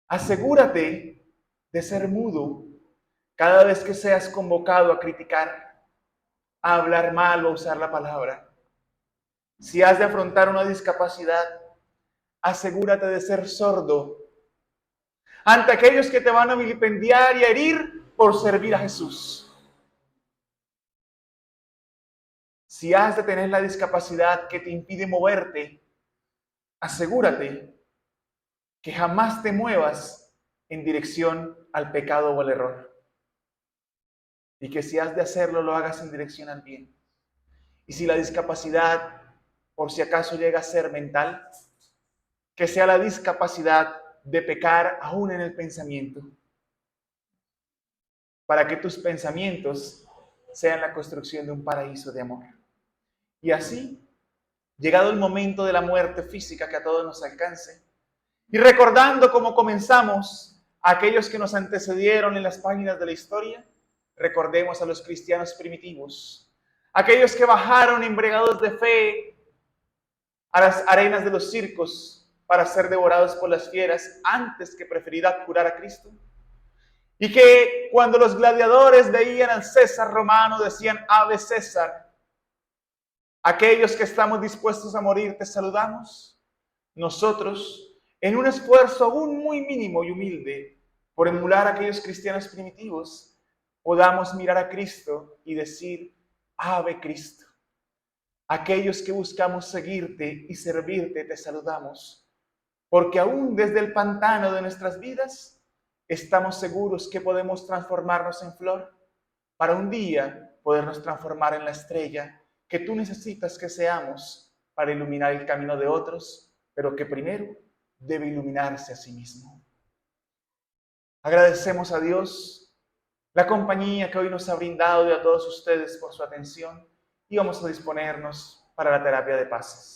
Asegúrate de ser mudo cada vez que seas convocado a criticar, a hablar mal o usar la palabra. Si has de afrontar una discapacidad, asegúrate de ser sordo ante aquellos que te van a vilipendiar y a herir por servir a Jesús. Si has de tener la discapacidad que te impide moverte, asegúrate que jamás te muevas en dirección al pecado o al error. Y que si has de hacerlo, lo hagas en dirección al bien. Y si la discapacidad, por si acaso llega a ser mental, que sea la discapacidad de pecar aún en el pensamiento, para que tus pensamientos sean la construcción de un paraíso de amor. Y así, llegado el momento de la muerte física que a todos nos alcance, y recordando cómo comenzamos a aquellos que nos antecedieron en las páginas de la historia, recordemos a los cristianos primitivos, aquellos que bajaron embriagados de fe a las arenas de los circos para ser devorados por las fieras antes que preferir curar a Cristo. Y que cuando los gladiadores veían al César romano decían, Ave César, Aquellos que estamos dispuestos a morir, te saludamos. Nosotros, en un esfuerzo aún muy mínimo y humilde por emular a aquellos cristianos primitivos, podamos mirar a Cristo y decir, Ave Cristo. Aquellos que buscamos seguirte y servirte, te saludamos, porque aún desde el pantano de nuestras vidas, estamos seguros que podemos transformarnos en flor, para un día podernos transformar en la estrella que tú necesitas que seamos para iluminar el camino de otros, pero que primero debe iluminarse a sí mismo. Agradecemos a Dios la compañía que hoy nos ha brindado y a todos ustedes por su atención y vamos a disponernos para la terapia de paces.